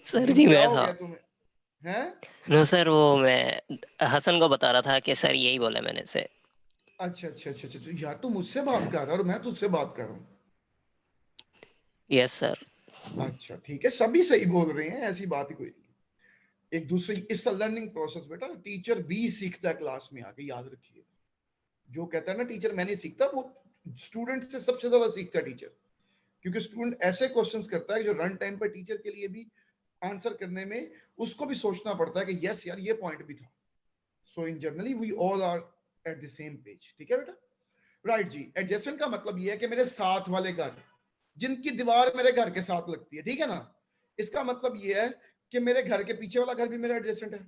सर जी क्या मैं हो था। गया तुम्हें? हैं? नो सर वो मैं हसन को बता रहा था कि सर यही बोला मैंने से। अच्छा अच्छा अच्छा अच्छा, यार तू मुझसे बात कर रहा है और मैं तुझसे बात कर रहा हूँ। Yes sir. अच्छा ठीक है, सभी सही बोल रहे हैं, ऐसी बात ही कोई नहीं। एक दूसरे इट्स अ लर्निंग प्रोसेस बेटा, टीचर भी सीखता है क्लास में आके, याद रखिए। जो कहता है ना टीचर मैं नहीं सीखता, वो स्टूडेंट से सबसे ज्यादा सीखता है टीचर, क्योंकि स्टूडेंट ऐसे क्वेश्चंस करता है जो रन टाइम पर टीचर के लिए भी आंसर करने में उसको भी सोचना पड़ता है कि यस यार ये पॉइंट भी था। So in generally we all are at the same page. ठीक है बेटा, राइट जी। एडजेसेंट का मतलब ये है कि मेरे साथ वाले घर, जिनकी दीवार मेरे घर के साथ लगती है, ठीक है ना। इसका मतलब ये है कि मेरे घर के पीछे वाला घर भी मेरा एडजेसेंट है।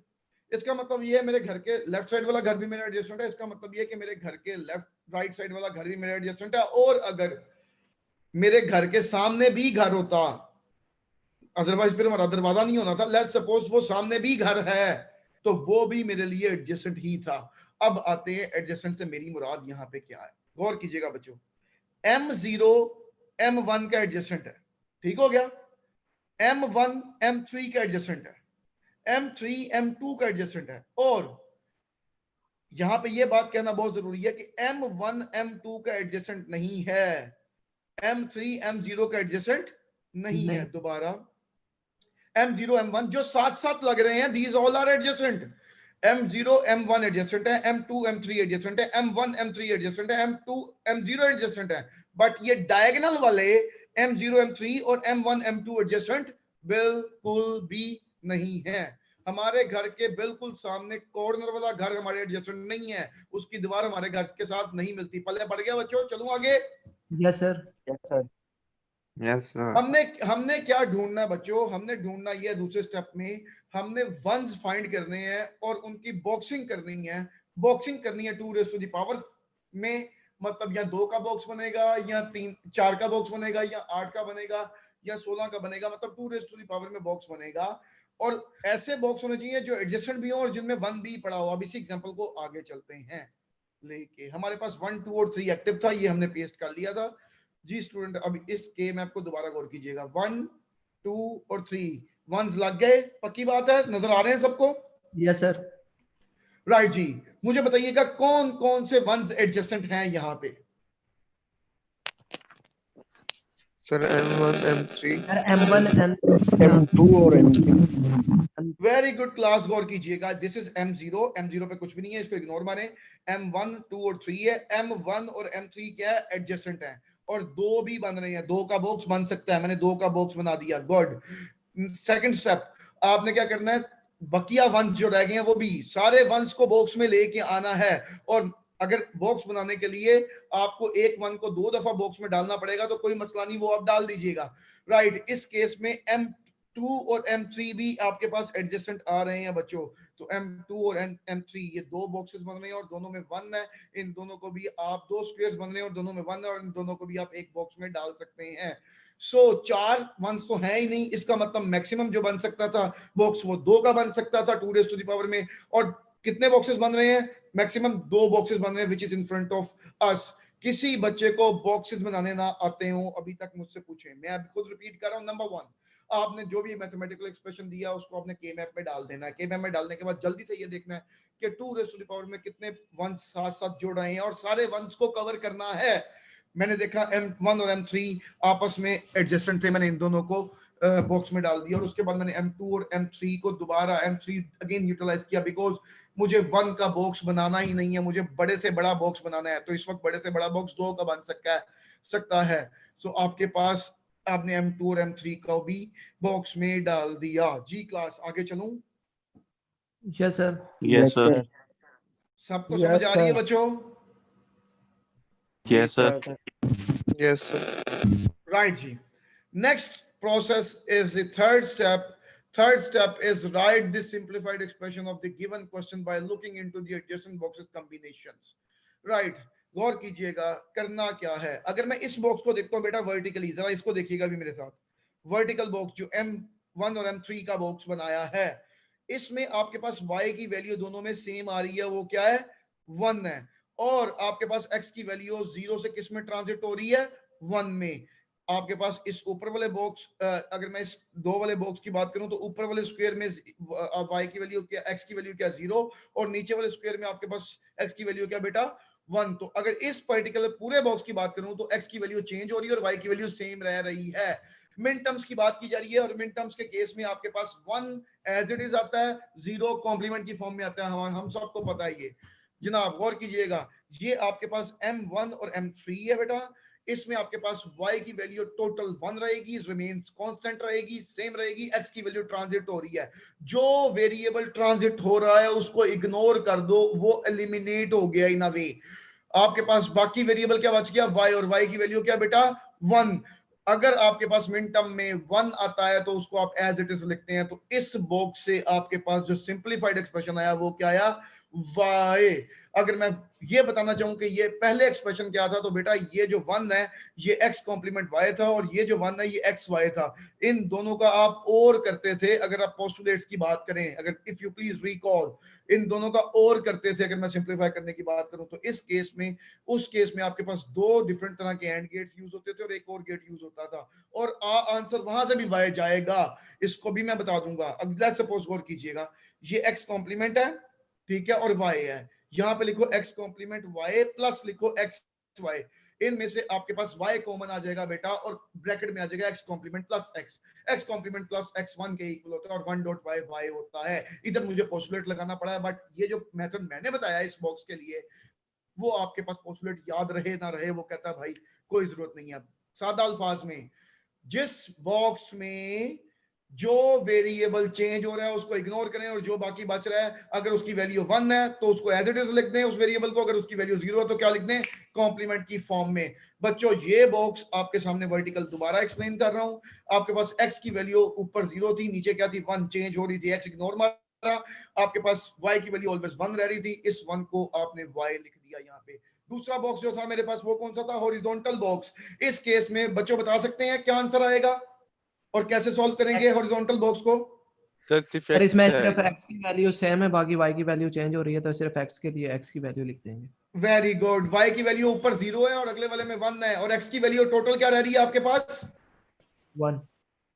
इसका मतलब ये है मेरे घर के लेफ्ट साइड वाला घर भी मेरा एडजेसेंट है। इसका मतलब ये है कि मेरे घर के लेफ्ट राइट साइड वाला घर भी मेरा एडजेसेंट है। और अगर मेरे घर के सामने भी घर होता, अदरवाइज फिर हमारा दरवाजा नहीं होना था, लेट्स सपोज वो सामने भी घर है, तो वो भी मेरे लिए एडजेसेंट ही था। अब आते हैं एडजेसेंट से मेरी मुराद यहाँ पे क्या है, गौर कीजिएगा बच्चों। M0 M1 का एडजेसेंट है, ठीक हो गया। M1 M3 का एडजेसेंट है, M3 M2 का एडजेसेंट है। और यहां पे ये बात कहना बहुत जरूरी है कि M1 M2 का एडजेसेंट नहीं है, M3 M0 का एडजेसेंट नहीं है। दोबारा M0 M1 जो साथ साथ लग रहे हैं, these all are adjacent। M0 M1 adjacent है, M2 M3 एडजेसेंट है, M1 M3 एडजेसेंट है, M2 M0 एडजेसेंट है। बट ये डायगोनल वाले M0 M3 और M1 M2 एडजेसेंट बिल्कुल भी नहीं है। हमारे घर के बिल्कुल सामने कॉर्नर वाला घर हमारे एडजेसेंट नहीं है, उसकी दीवार हमारे घर के साथ नहीं मिलती। पल्ले पड़ गया बच्चों, चलूं आगे। Yes sir. Yes sir. Yes sir. हमने क्या ढूंढना बच्चों, हमने ढूंढना ये दूसरे स्टेप में हमने वंस फाइंड करने हैं और उनकी बॉक्सिंग करनी है। बॉक्सिंग करनी है 2 रेज़ टू द पावर में, मतलब या 2 का बॉक्स बनेगा या 4 का बॉक्स बनेगा या 8 का बनेगा या 16 का बनेगा, मतलब 2 रेज़ टू द पावर में बॉक्स बनेगा। और ऐसे बॉक्स होने चाहिए जो एडजेसेंट भी हो और जिनमें 1 भी पड़ा हो। अब इसी एग्जांपल को आगे चलते हैं लेके। हमारे पास 1 2 और 3 एक्टिव था, ये हमने पेस्ट कर लिया था जी स्टूडेंट। अब इस के मैप को दोबारा गौर कीजिएगा। 1 2 और 3 वंस लग गए, पक्की बात है, नजर आ रहे हैं सबको? Yes sir. राइट जी। मुझे बताइएगा कौन कौन से वंस एडजेसेंट हैं यहाँ पे? Sir M1 M3 M1 M2 और M3। वेरी गुड क्लास, गौर कीजिएगा। दिस इज M0, M0 पे कुछ भी नहीं है, इसको इग्नोर माने। M1 2 और 3 है। M1 और M3 क्या है? एडजेसेंट है और 2 भी बन रहे हैं, 2 का बॉक्स बन सकता है। मैंने 2 का बॉक्स बना दिया, गुड। सेकंड स्टेप, आपने क्या करना है, बकिया वंस जो रह गए हैं वो भी सारे वंस को बॉक्स में लेके आना है। और अगर बॉक्स बनाने के लिए आपको एक वन को 2 दफा बॉक्स में डालना पड़ेगा तो कोई मसला नहीं, वो आप डाल दीजिएगा। राइट, इस केस में M2 और M3 भी आपके पास एडजेसेंट आ रहे हैं बच्चों। तो M2 और M3 ये 2 बॉक्सेस बन रहे हैं और दोनों में 1 है। इन दोनों को भी आप 2 स्क्वायर्स बन रहे हैं और दोनों में 1 है, और इन दोनों को भी आप एक बॉक्स में डाल सकते हैं। सो 4 वंस तो है ही नहीं, इसका मतलब मैक्सिमम जो बन सकता था बॉक्स वो 2 का बन सकता था 2 रेज़ टू द पावर में। और कितने बॉक्सेस बन रहे हैं? मैक्सिमम 2 बॉक्सेस बन रहे हैं, which is in front of us. किसी बच्चे को बॉक्सेस बनाने ना आते हो अभी तक मुझसे पूछें, मैं अभी खुद रिपीट कर रहा हूं। नंबर 1, आपने जो भी मैथमेटिकल एक्सप्रेशन दिया उसको आपने के मैप में डाल देना है। के मैप में डालने के बाद जल्दी से ये देखना है कि 2 रेज़ टू द पावर में कितने वंस साथ साथ जुड़ रहे हैं और सारे वंस को कवर करना है। मैंने देखा M1 और M3 आपस में एडजेसेंट थे, मैंने इन दोनों को बॉक्स में डाल दिया और उसके बाद मैंने M2 और M3 को दोबारा M3 अगेन यूटिलाइज किया, बिकॉज मुझे 1 का बॉक्स बनाना ही नहीं है, मुझे बड़े से बड़ा बॉक्स बनाना है, तो इस वक्त बड़े से बड़ा बॉक्स 2 का बन सकता है। तो आपके पास आपने M2 और M3 का भी बॉक्स में डाल दिया। जी क्लास आगे चलूं? Yes sir. Yes sir. सबको Yes, समझ आ रही है sir. बच्चों? Yes sir. Yes, sir. Right जी। Next process is the third step. Third step is write the simplified expression of the given question by looking into the adjacent boxes combinations. Right, गौर कीजिएगा करना क्या है। अगर मैं इस box को देखता हूं बेटा वर्टिकली, जरा इसको देखिएगा भी मेरे साथ। वर्टिकल बॉक्स जो M1 और M3 का बॉक्स बनाया है, इसमें आपके पास y की वैल्यू दोनों में सेम आ रही है, वो क्या है 1 है, और आपके पास x की वैल्यू 0 से किस में ट्रांजिट हो रही है 1 में। आपके पास इस ऊपर वाले बॉक्स, अगर मैं इस दो वाले बॉक्स की बात करूं तो ऊपर वाले स्क्वायर में y की वैल्यू क्या, x की वैल्यू क्या 0, और नीचे वाले स्क्वायर में आपके पास x की वैल्यू क्या बेटा 1। तो अगर इस पर्टिकुलर पूरे बॉक्स की बात करूं तो x की वैल्यू चेंज हो रही है और y की वैल्यू सेम रह रही है। मिन टर्म्स की बात की जा रही है, और मिन टर्म्स के केस में आपके पास 1 एज इट इज आता है, 0 कॉम्प्लीमेंट की फॉर्म में आता है। हम सबको पता है ये। जनाब गौर कीजिएगा, ये आपके पास M1 और M3 है बेटा, इसमें आपके पास y की वैल्यू टोटल 1 रहेगी, रिमेन्स कांस्टेंट रहेगी, सेम रहेगी, x की वैल्यू ट्रांजिट हो रही है। जो वेरिएबल ट्रांजिट हो रहा है उसको इग्नोर कर दो, वो एलिमिनेट हो गया इन अ वे। आपके पास बाकी वेरिएबल क्या बच गया y, और y की वैल्यू क्या बेटा 1। अगर आपके पास मिन टर्म में 1 आता है तो उसको आप एज इट इज लिखते हैं। तो इस बॉक्स से आपके पास जो सिंपलीफाइड एक्सप्रेशन आया वो क्या आया y। अगर मैं ये बताना चाहूं कि ये पहले एक्सप्रेशन क्या था, तो बेटा ये जो 1 है ये x कॉम्प्लीमेंट y था, और ये जो 1 है ये xy था। इन दोनों का आप और करते थे, अगर आप पोस्टुलेट्स की बात करें, अगर इफ यू प्लीज रिकॉल, इन दोनों का और करते थे। अगर मैं सिंपलीफाई करने की बात करूं तो इस केस में, उस केस में आपके पास 2 डिफरेंट तरह के एंड गेट्स यूज होते थे और एक और गेट यूज होता था, और आंसर वहां से भी y जाएगा। इसको भी मैं बता दूंगा। अब लेट्स सपोज गौर कीजिएगा, ये x कॉम्प्लीमेंट है, ठीक है, और y है। यहां पे लिखो x कॉम्प्लीमेंट y प्लस लिखो x y, इनमें से आपके पास y कॉमन आ जाएगा बेटा, और ब्रैकेट में आ जाएगा x complement plus x complement plus x 1 के इक्वल होता है, और 1 डॉट y y होता है। इधर मुझे पोस्टुलेट लगाना पड़ा है, बट ये जो मेथड मैंने बताया इस बॉक्स के लिए, वो आपके पास पोस्टुलेट याद रहे ना रहे, वो कहता है भाई कोई जरूरत नहीं है। सादा अल्फाज में, जिस बॉक्स में जो वेरिएबल चेंज हो रहा है उसको इग्नोर करें, और जो बाकी बच रहा है अगर उसकी वैल्यू 1 है तो उसको एज इट इज लिख दें उस वेरिएबल को, अगर उसकी वैल्यू 0 है तो क्या लिख दें कॉम्प्लीमेंट की फॉर्म में। बच्चों ये बॉक्स आपके सामने वर्टिकल दोबारा एक्सप्लेन कर रहा हूं। आपके पास x की वैल्यू ऊपर 0 थी, नीचे क्या थी 1, चेंज हो रही थी, x इग्नोर मारा, आपके पास y की वैल्यू ऑलवेज 1 रह रही थी, इस 1 को आपने y लिख दिया यहाँ पे। दूसरा बॉक्स जो था मेरे पास वो कौन सा था, हॉरिजॉन्टल बॉक्स। इस केस में बच्चों बता सकते हैं क्या आंसर आएगा और कैसे सॉल्व करेंगे हॉरिजॉन्टल बॉक्स को? सर इसमें सिर्फ x की वैल्यू सेम है, बाकी y की वैल्यू चेंज हो रही है, तो सिर्फ x के लिए x की वैल्यू लिख देंगे। Very good. y की वैल्यू ऊपर 0 है और अगले वाले में 1 है, और x की वैल्यू टोटल क्या रह रही है आपके पास 1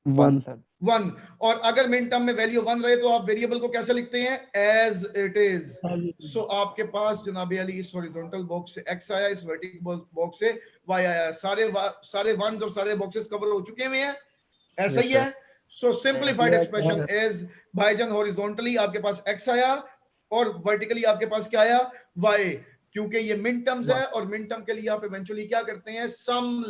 1। और अगर मिन टर्म में वैल्यू 1 रहे तो आप वेरिएबल को कैसे लिखते हैं एज इट इज। सो आपके पास जनाब अली इस हॉरिजॉन्टल बॉक्स से x आया, इस वर्टिकल बॉक्स से y आया, सारे वंस और सारे बॉक्सेस कवर हो चुके हुए हैं, ऐसा ही है। सो सिंपलीफाइड एक्सप्रेशन इज भाईजान हॉरिजॉन्टली आपके पास x आया और वर्टिकली आपके पास क्या आया y, क्योंकि ये मिन टर्म्स है, और मिन टर्म के लिए आप इवेंचुअली क्या करते हैं सम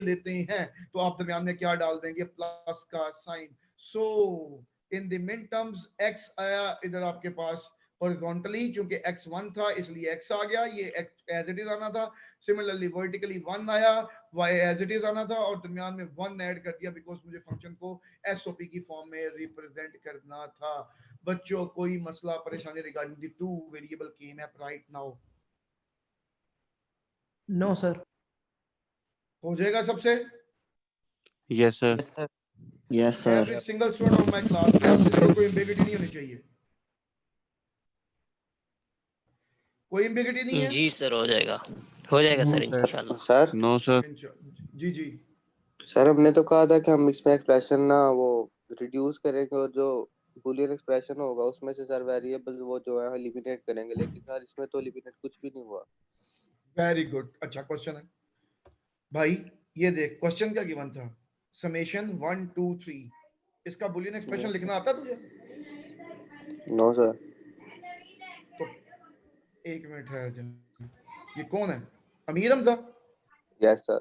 लेते हैं, तो आप दरमियान में क्या डाल देंगे प्लस का साइन। सो इन द मिन टर्म्स x आया इधर आपके पास हॉरिजॉन्टली, क्योंकि x 1 था इसलिए x आ गया, ये एज इट इज आना था। सिमिलरली वर्टिकली 1 आया, y एज इट इज आना था, और दरमियान में 1 ऐड कर दिया बिकॉज मुझे फंक्शन को एसओपी की फॉर्म में रिप्रेजेंट करना था। बच्चों कोई मसला परेशानी regarding the two variable came up right now? No sir. हो जाएगा सबसे? Yes sir. Yes sir. Every single student of my class, कोई एम्बिगिटी नहीं होनी चाहिए, कोई एम्बिगिटी नहीं है। जी सर, हो जाएगा सर इंशाल्लाह। Sir no sir. जी जी सर हमने तो कहा था कि हम इसमें एक्सप्रेशन ना वो रिड्यूस करेंगे, और जो बूलियन एक्सप्रेशन होगा उसमें से सर वेरिएबल्स वो जो है एलिमिनेट करेंगे, लेकिन सर इसमें तो एलिमिनेट कुछ भी नहीं हुआ। वेरी गुड, अच्छा क्वेश्चन है भाई। ये देख क्वेश्चन क्या गिवन था, समेशन 1 2 3, इसका बूलियन एक्सप्रेशन लिखना आता तुझे? No sir. एक मिनट ठहर जाए, ये कौन है? अमीर हमजा? Yes sir.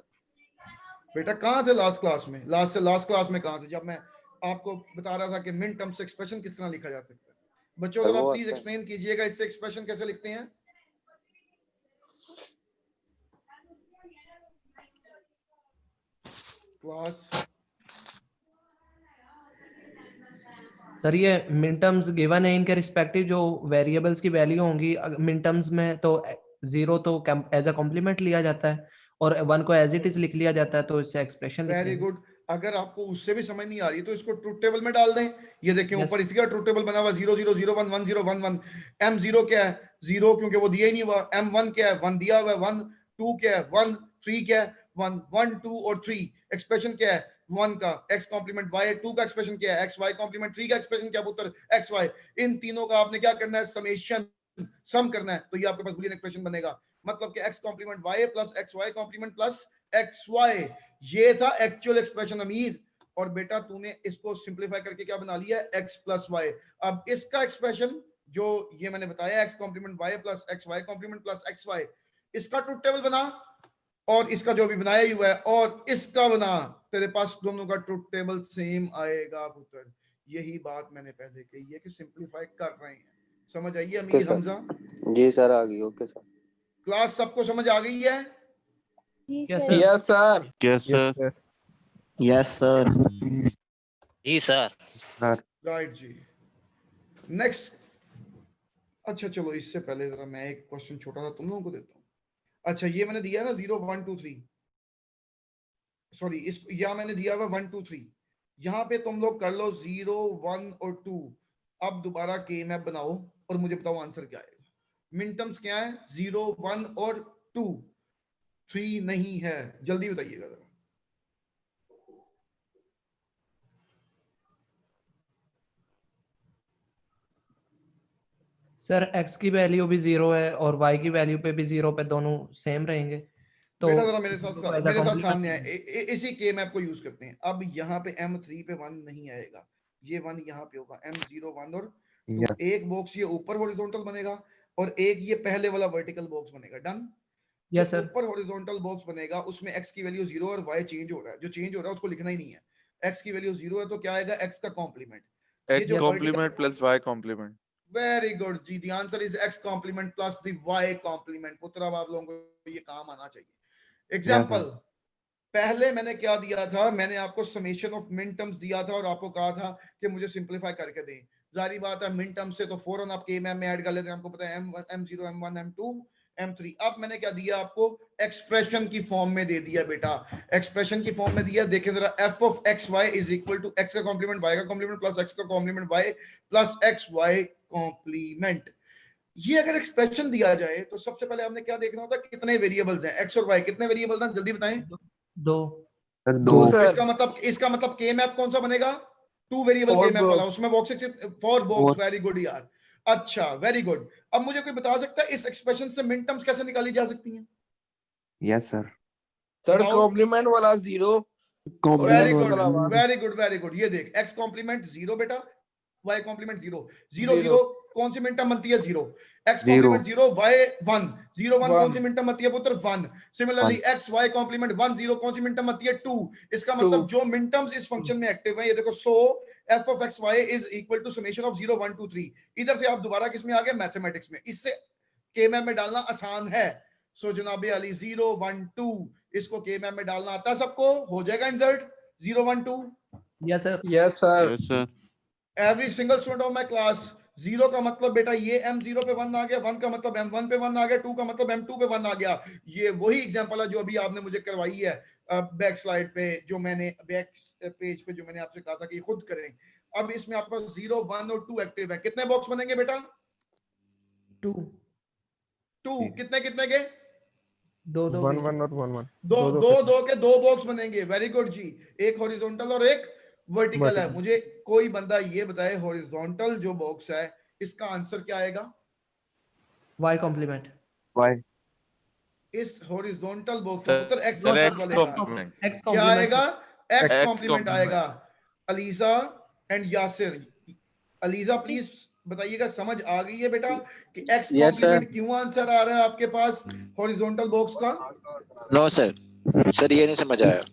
बेटा कहाँ थे लास्ट क्लास में? लास्ट क्लास में कहाँ थे जब मैं आपको बता रहा था कि मिन टर्म से एक्सप्रेशन किस तरह लिखा जा सकता है? बच्चों सर, जरा वो प्लीज आता है। एक्सप्लेन कीजिएगा इससे एक्सप्रेशन कैसे लिखते हैं? क्लास सर ये मिन टर्म्स गिवन है, इनके रिस्पेक्टिव जो वेरिएबल्स की वैल्यू होंगी मिन टर्म्स में, तो 0 तो एज अ कॉम्प्लीमेंट लिया जाता है और 1 को एज इट इज लिख लिया जाता है, तो इससे एक्सप्रेशन लिखते वेरी हैं। गुड। अगर आपको उससे भी समझ नहीं आ रही तो इसको ट्रुथ टेबल में डाल दें। ये देखिए Yes. ऊपर इसी का ट्रुथ टेबल बना हुआ 0 0 0 1 1 0 1 1। m0 क्या है? 0, क्योंकि वो दिया ही नहीं हुआ। m1 क्या है? 1 दिया हुआ है। 1 2 क्या है? 1 3 क्या है? 1 1 2 और 3। एक्सप्रेशन क्या है? 1 का x कॉम्प्लीमेंट y, 2 का एक्सप्रेशन क्या है? xy कॉम्प्लीमेंट, 3 का एक्सप्रेशन क्या है पुत्र? xy। इन तीनों का आपने क्या करना है? समेशन, सम करना है, तो ये आपके पास बूलियन एक्सप्रेशन बनेगा। मतलब कि x complement y plus xy complement plus xy, ये था एक्चुअल एक्सप्रेशन अमीर। और बेटा तूने इसको सिंपलीफाई करके क्या बना लिया? x plus y. अब इसका एक्सप्रेशन जो ये मैंने बताया x complement y plus xy complement plus xy, इसका ट्रुथ टेबल बना और इसका जो भी बनाया ही हुआ है और इसका बना, तेरे पास दोनों का ट्रुथ टेबल सेम आएगा पुत्र। यही बात मैंने पहले कही है कि सिंपलीफाई कर रहे हैं। समझ आइए ओके अमीर सर। हमजा? जी सर, आ गई। Okay sir. क्लास सबको समझ आ गई है? जी Yes, sir. sir. Yes sir. Yes sir. Yes sir. जी सर। राइट जी। नेक्स्ट। अच्छा चलो इससे पहले जरा मैं एक क्वेश्चन छोटा सा तुम लोगों को देता हूँ। अच्छा ये मैंने दिया ना 0 1 2 3, सॉरी इस यहाँ मैंने दिया हुआ 1 2 3। यहाँ पे तुम लोग कर लो 0 1 और 2। अब दोबारा के मैप बनाओ और मुझे बताओ आंसर क्या आएगा। मिन टर्म्स क्या है? 0 1 और 2, 3 नहीं है। जल्दी बताइएगा जरा। सर x की वैल्यू भी 0 है और y की वैल्यू पे भी 0 पे दोनों सेम रहेंगे, तो बेटा जरा मेरे 0 को साथ as a मेरे साथ complement सामने आए। लेंगे। इसी के मैप को यूज करते हैं। अब यहाँ पे m3 पे 1 नहीं आएगा, ये 1 यहाँ पे होगा। m0 1 और 2, एक बॉक्स ये ऊपर हॉरिजॉन्टल बनेगा और एक ये पहले वाला वर्टिकल बॉक्स बनेगा। डन? जो Yes, sir. ऊपर हॉरिजॉन्टल बॉक्स बनेगा उसमें x की वैल्यू 0 और y चेंज हो रहा है। जो चेंज हो रहा है उसको लिखना ही नहीं है। x की वैल्यू 0 है तो क्या आएगा? x का कॉम्प्लीमेंट। ये एक्स जो complement plus y complement. Very good जी, the answer is x complement plus the y complement. पुत्र अब आप लोगों को ये काम आना चाहिए। एग्जांपल पहले मैंने क्या दिया था? मैंने आपको समेशन ऑफ मिन टर्म्स दिया था और आपको कहा था कि मुझे सिंपलीफाई करके दें। जारी बात है मिन टर्म्स से तो फौरन आप के मैप में ऐड कर लेते हैं। आपको पता है m0 m1 m2 m3। अब मैंने क्या दिया आपको? एक्सप्रेशन की फॉर्म में दे दिया बेटा। एक्सप्रेशन की फॉर्म में दिया। देखें जरा, f of xy is equal to x का कॉम्प्लीमेंट y का कॉम्प्लीमेंट प्लस x का complement y plus xy complement. ये अगर एक्सप्रेशन दिया जाए तो सबसे पहले आपने क्या देखना होता है? कितने वेरिएबल्स हैं? x और y कितने वेरिएबल्स हैं? जल्दी बताएं। 2 2 सर। इसका मतलब के मैप कौन सा बनेगा? 2 वेरिएबल के मैप वाला। उसमें बॉक्स 4 बॉक्स। वेरी गुड यार। अच्छा वेरी गुड। अब मुझे कोई बता सकता है इस एक्सप्रेशन से मिन टर्म्स कैसे निकाली जा सकती हैं? Yes sir. सर बताओ। कॉम्प्लीमेंट वाला 0, वेरी x गुड वाला 1। Very good very good. ये देख x कॉम्प्लीमेंट 0 बेटा, y कॉम्प्लीमेंट 0 0 0। 0 कौन सी मिन टर्म बनती है? 0। x कॉम्प्लीमेंट 0 y 1 0 1 कौन सी मिन टर्म बनती है पुत्र? 1। सिमिलरली x y कॉम्प्लीमेंट 1 0 कौन सी मिन टर्म बनती है? 2। इसका मतलब जो मिन टर्म्स इस फंक्शन में एक्टिव है, ये देखो, so f of x y is equal to summation of 0 1 2 3। इधर से आप दोबारा किस में आ गए? मैथमेटिक्स में। इससे के मैप में डालना आसान है। सो जनाबे अली 0 1 2 इसको के मैप में डालना आता है सबको? हो जाएगा insert 0 1 2। Yes, sir. Yes sir. Yes sir. Every single student of my class. 0 का मतलब बेटा ये m0 पे 1 आ गया, 1 का मतलब m1 पे 1 आ गया, 2 का मतलब m2 पे 1 आ गया। ये वही एग्जांपल है जो अभी आपने मुझे करवाई है बैक स्लाइड पे, जो मैंने बैक पेज पे जो मैंने आपसे कहा था कि खुद करें। अब इसमें आपके पास 0 1 और 2 एक्टिव है। कितने बॉक्स बनेंगे बेटा? 2 कितने कितने के? 2 2 1 1 और 1 1 दो के 2 बॉक्स बनेंगे। वेरी गुड जी। एक हॉरिजॉन्टल और एक वर्टिकल है। मुझे कोई बंदा ये बताए हॉरिजॉन्टल जो बॉक्स है इसका आंसर क्या आएगा? y complement. वाई। इस हॉरिजॉन्टल बॉक्स सर, पुत्र x सर, का x वाले का कॉम्प्लीमेंट। x क्या आएगा? x X complement complement। आएगा। अलीजा एंड यासिर, अलीजा प्लीज बताइएगा समझ आ गई है बेटा कि x Yes, कॉम्प्लीमेंट क्यों आंसर आ रहा है आपके पास हॉरिजॉन्टल बॉक्स का? नो सर ये नहीं समझ आया।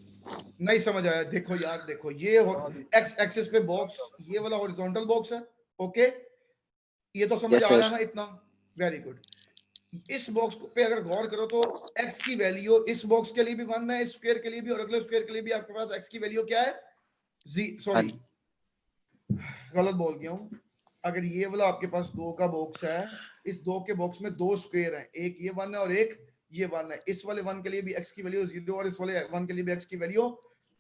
नहीं समझ आया? देखो यार, देखो ये x एक्सिस पे बॉक्स, ये वाला हॉरिजॉन्टल बॉक्स है, ओके, ये तो समझ Yes, आ sir. रहा है ना इतना? Very good. इस बॉक्स पे अगर गौर करो तो x की वैल्यू इस बॉक्स के लिए भी 1 है, इस स्क्वायर के लिए भी, और अगले स्क्वायर के लिए भी आपके पास x की वैल्यू क्या है? सॉरी, गलत बोल गया हूं। अगर ये वाला आपके पास 2 का बॉक्स है, इस 2 के बॉक्स में 2 स्क्वायर हैं, एक ये 1 है और एक ये 1 है। इस वाले 1 के लिए भी x की वैल्यू 0 और इस वाले 1 के लिए भी x की वैल्यू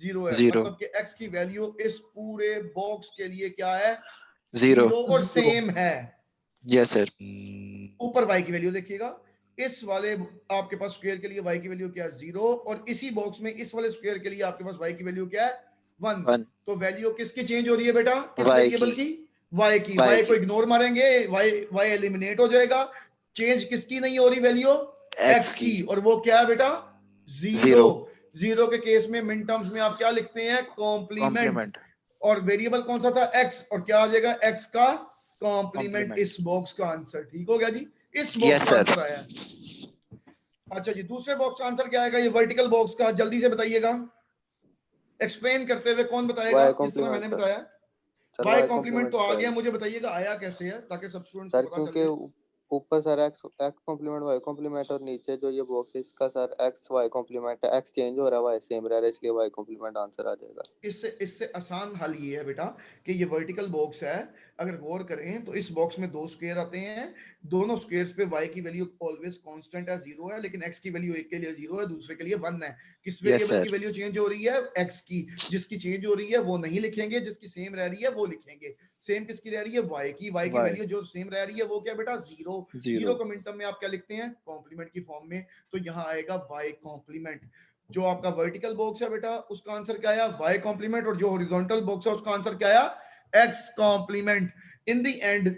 0 है। Zero. मतलब कि x की वैल्यू इस पूरे बॉक्स के लिए क्या है? Zero. 0 और सेम है। Yes sir. ऊपर y की वैल्यू देखिएगा, इस वाले आपके पास स्क्वायर के लिए y की वैल्यू क्या है? 0, और इसी बॉक्स में इस वाले स्क्वायर के लिए आपके पास y की वैल्यू क्या है? 1। तो वैल्यू किसकी चेंज हो रही है बेटा? किस Y वेरिएबल की। की? y की। Y y को की। इग्नोर मारेंगे, y एलिमिनेट हो जाएगा। चेंज किसकी नहीं हो रही? वैल्यू x की। और वो क्या है बेटा? 0। 0 के केस में मिन टर्म्स में आप क्या लिखते हैं? कॉम्प्लीमेंट। और वेरिएबल कौन सा था? x, और क्या आ जाएगा? x का कॉम्प्लीमेंट। इस बॉक्स का आंसर ठीक हो गया जी? इस बॉक्स Yes, का sir. आंसर आया है। अच्छा जी, दूसरे बॉक्स का आंसर क्या आएगा? ये वर्टिकल बॉक्स का जल्दी से बताइएगा, एक्सप्लेन करते हुए कौन बताएगा? Y किस तरह मैंने complement, बताया? सर y Y कॉम्प्लीमेंट तो आ complement गया, sir. मुझे बताइएगा आया कैसे है, ताकि सब स्टूडेंट्स सर को पता चल क्योंकि जाए। ऊपर sir x complement y complement और नीचे जो ये बॉक्स है इसका सर x y कॉम्प्लीमेंट है, x चेंज हो रहा है y सेम रह रहा है, इसलिए y कॉम्प्लीमेंट आंसर आ जाएगा। इससे आसान हल ये है बेटा कि ये वर्टिकल बॉक्स है, अगर गौर करें तो इस बॉक्स में 2 स्क्वायर आते हैं, दोनों स्क्वायर्स पे y की वैल्यू ऑलवेज कांस्टेंट है, 0 है, लेकिन x की वैल्यू एक के लिए 0 है, दूसरे के लिए 1 है। किस वेरिएबल sir. की वैल्यू चेंज हो रही है? x की। जिसकी चेंज हो रही है वो नहीं लिखेंगे, जिसकी सेम रह रही है वो लिखेंगे। सेम किसकी रह रही है? y की वैल्यू जो सेम रह रही है वो क्या बेटा? 0। 0 को मिन टर्म में आप क्या लिखते हैं? कॉम्प्लीमेंट की फॉर्म में। तो यहाँ आएगा y कॉम्प्लीमेंट। जो आपका वर्टिकल बॉक्स है बेटा उसका आंसर क्या आया? y complement. और जो हॉरिजॉन्टल बॉक्स है उसका आंसर क्या आया? x complement. In the end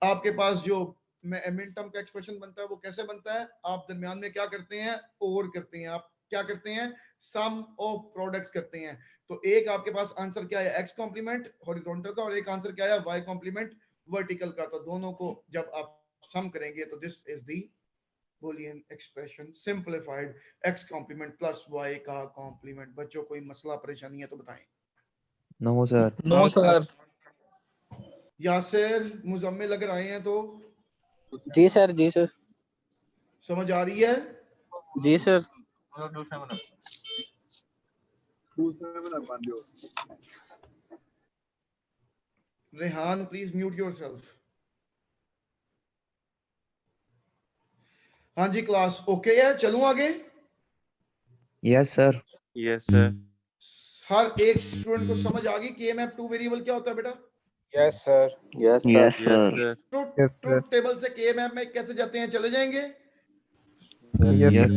आपके पास जो मिन टर्म का एक्सप्रेशन बनता है वो कैसे बनता है? आप दरमियान में क्या करते हैं? और करते हैं। आप क्या करते हैं? सम ऑफ प्रोडक्ट्स करते हैं। तो एक आपके पास आंसर क्या है? x कॉम्प्लीमेंट हॉरिजॉन्टल का, और एक आंसर क्या है? y कॉम्प्लीमेंट वर्टिकल का। तो दोनों को जब आप सम करेंगे तो this is the Boolean expression simplified x complement plus y का complement। बच्चों कोई मसला परेशानी है तो बताएं। No sir. No sir. Yasir Muzammil अगर आए हैं तो जी सर, जी सर, समझ आ रही है? जी sir. Rehan please mute yourself. हाँ जी क्लास ओके है, चलूं आगे? Yes sir. Yes sir. हर एक स्टूडेंट को समझ आ गई कि मैप 2 वेरिएबल क्या होता है बेटा? Yes sir. Yes sir. Yes yes sir. Sir. Yes sir. Truth table से के मैप में कैसे जाते हैं? चले जाएंगे? यस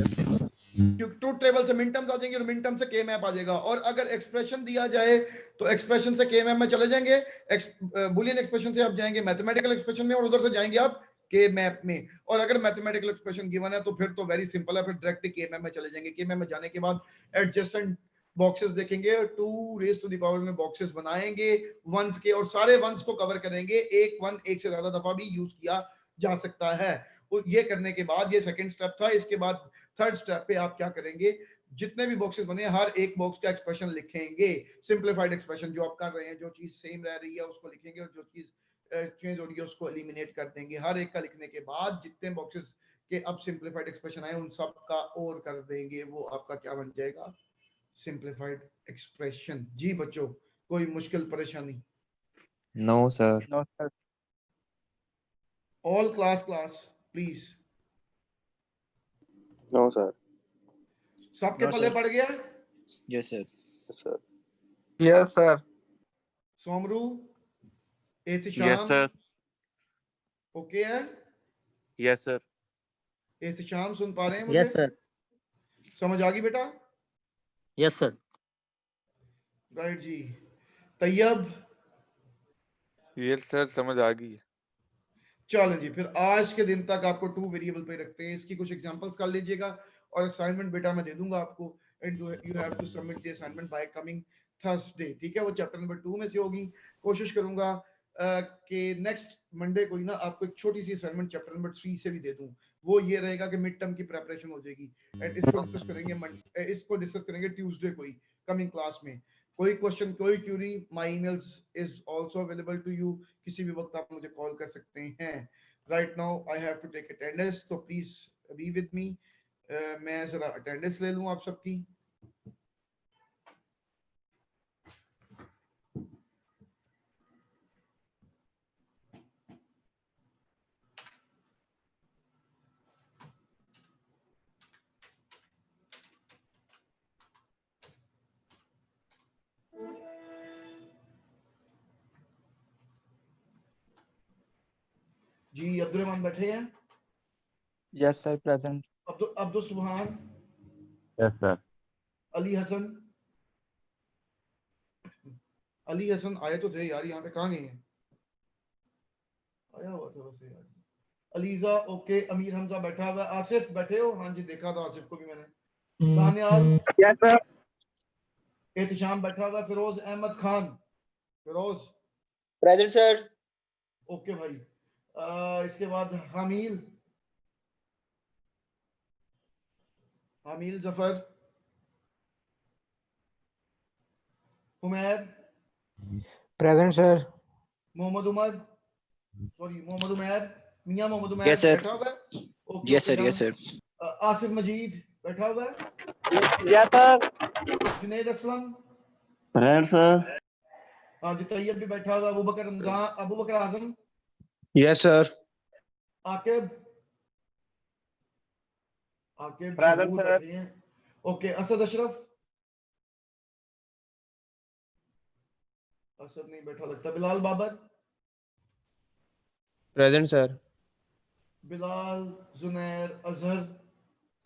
क्योंकि ट्रुथ टेबल से मिन टर्म्स आ जाएंगे और मिन टर्म से के मैप आ जाएगा। और अगर एक्सप्रेशन दिया जाए तो एक्सप्रेशन से के मैप में चले जाएंगे, बुलियन एक्सप्रेशन से आप जाएंगे मैथमेटिकल एक्सप्रेशन में, और उधर से जाएंगे आप के मैप में। और अगर मैथमेटिकल एक्सप्रेशन गिवन है तो फिर तो वेरी सिंपल है, फिर डायरेक्ट के मैप में चले जाएंगे। के मैप में जाने के बाद एडजेसेंट बॉक्सेस देखेंगे, 2 रेज़ टू द पावर में बॉक्सेस बनाएंगे वंस के, और सारे वंस को कवर करेंगे। एक वन एक से ज्यादा दफा भी यूज किया जा सकता है। और ये करने के बाद, ये सेकंड स्टेप था, इसके बाद थर्ड स्टेप पे आप क्या करेंगे? जितने भी बॉक्सेस बने हर एक बॉक्स का एक्सप्रेशन लिखेंगे, सिंपलीफाइड एक्सप्रेशन जो आप कर रहे हैं, जो चीज सेम रह रही है उसको लिखेंगे, और जो चीज चेंज हो रही है उसको एलिमिनेट कर देंगे। हर एक का लिखने के बाद जितने बॉक्सेस के अब सिंपलीफाइड एक्सप्रेशन आए उन सब का और कर देंगे, वो आपका क्या बन जाएगा? Simplified expression. जी बच्चों कोई मुश्किल परेशानी? No sir. No sir. All class please. No sir. सबके No, पल्ले sir. पड़ गया? Yes sir. Sir yes sir. Somru, yes Ehtisham sir. Okay है? Yes sir. एहतिशाम सुन पा रहे हैं मुझे? यस सर, समझ आ गई बेटा? Yes sir. राइट जी। तैयब यस सर समझ आ गई। चलो जी, फिर आज के दिन तक आपको 2 वेरिएबल पे रखते हैं। इसकी कुछ एग्जांपल्स कर लीजिएगा, और असाइनमेंट बेटा मैं दे दूंगा आपको, and you have to submit the assignment by coming Thursday. ठीक है, वो चैप्टर नंबर 2 में से होगी। कोशिश करूंगा कि नेक्स्ट मंडे को ही ना आपको एक छोटी सी असाइनमेंट चैप्टर नंबर 3 से भी दे दूं। वो ये रहेगा कि मिड टर्म की प्रिपरेशन हो जाएगी एंड इसको डिस्कस करेंगे ट्यूसडे को ही कमिंग क्लास में। कोई क्वेश्चन कोई query, my emails is also available to you, किसी भी वक्त आप मुझे कॉल कर सकते हैं। Right now I have to take attendance, तो प्लीज बी विद मी। मैं जरा अटेंडेंस ले लूं आप सबकी। जी अब्दुल रहमान बैठे हैं? Yes sir present. Abdul Subhan, yes sir. Ali Hasan, Ali Hasan आए तो थे यार, यहाँ पे कहाँ गए हैं? आया हुआ था वैसे यार। अलीजा ओके, अमीर हमजा बैठा हुआ है, आसिफ बैठे हो? हाँ जी देखा था आसिफ को भी मैंने। Daniyal yes sir. एहतिशाम बैठा हुआ है, Feroz Ahmed Khan, Feroz present sir. Okay भाई। इसके बाद Hamil Zafar, Umar, present sir. Mohammad Umar, sorry Mohammad Umar, Miyan Mohammad Umar Yes, sir. बैठा हुआ है? Okay Yes, sir. Yes, sir. Asif Majid बैठा हुआ है? Yes sir. Junaid Aslam, present sir. हाँ जी तैयब भी बैठा हुआ है, Abu Bakar Azam, yes sir. Aqib Present, जरूर sir. बैठे हैं। ओके असद अशरफ, असद नहीं बैठा लगता। Bilal Babar, present sir. Bilal, Junair, Azhar,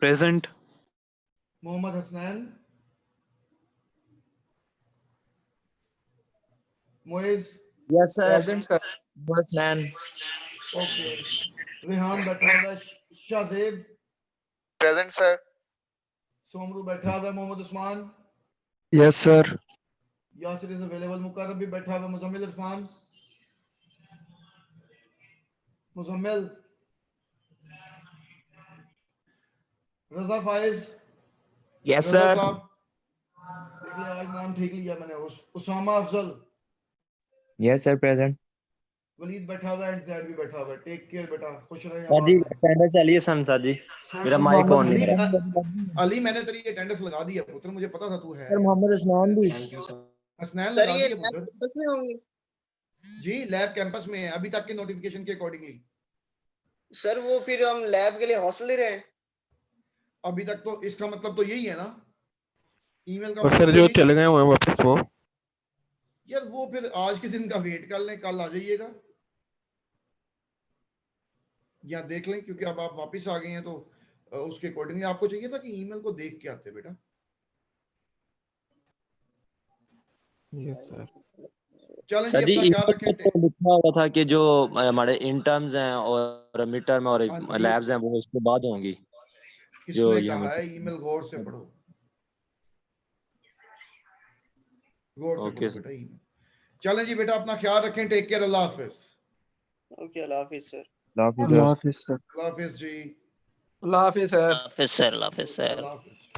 Present. Mohammad Hasnain, Moiz, Yes, sir. Present, sir. Present. Okay Rehan बैठा हुआ है, शाहजेब, प्रेजेंट सर। सोमरू बैठा हुआ है, Mohammad Usman, yes sir. Yasir is available, Mukarram भी बैठा हुआ है, मुजम्मिल इरफान, मुजम्मिल, रजा फाइज, Yes, रजा sir. साहब, देख लिया आज नाम ठीक लिया मैंने। Usama Afzal, Yes, sir. Present. Waleed बैठा हुआ है, एंड जैद भी बैठा हुआ है। टेक केयर बेटा, खुश रहे। सर जी अटेंडेंस चलिए सन सर जी। मेरा माइक ऑन नहीं है। अली मैंने तेरी अटेंडेंस लगा दी है पुत्र, मुझे पता था तू है। सर मोहम्मद हसनैन भी। हसनैन लगा दी है पुत्र। जी लैब कैंपस में है अभी तक के नोटिफिकेशन के अकॉर्डिंगली। सर वो फिर हम लैब के लिए हॉस्टल ले रहे हैं अभी तक, तो इसका मतलब तो यही है ना, ईमेल का और मतलब सर तो जो यही चले है। गए हुए हैं वापस वो यार वो फिर आज के दिन का वेट कर लें, कल आ जाइएगा या देख लें, क्योंकि अब आप वापस आ गए हैं तो उसके अकॉर्डिंगली आपको चाहिए था कि ईमेल को देख के आते बेटा। Yes sir. चलें सर जी, जी अपना ख्याल email रखें। पे तो लिखा हुआ था कि जो हमारे इंटर्म्स हैं और मिड टर्म और हाँ जी। लैब्स हैं वो इसके बाद होंगी। जो किसने ये कहा हमें है? ईमेल गौर से पढ़ो, गौर से ओके पढ़ो बेटा ईमेल। चलें जी बेटा, अपना ख्याल रखें। Take care. अल्लाह हाफिज। ओके अल्लाह हाफिज सर। अल्लाह हाफिज सर। अल्लाह हाफिज जी। अल्लाह हाफिज सर। हाफिज सर, हाफिज सर। अल्लाह हाफिज।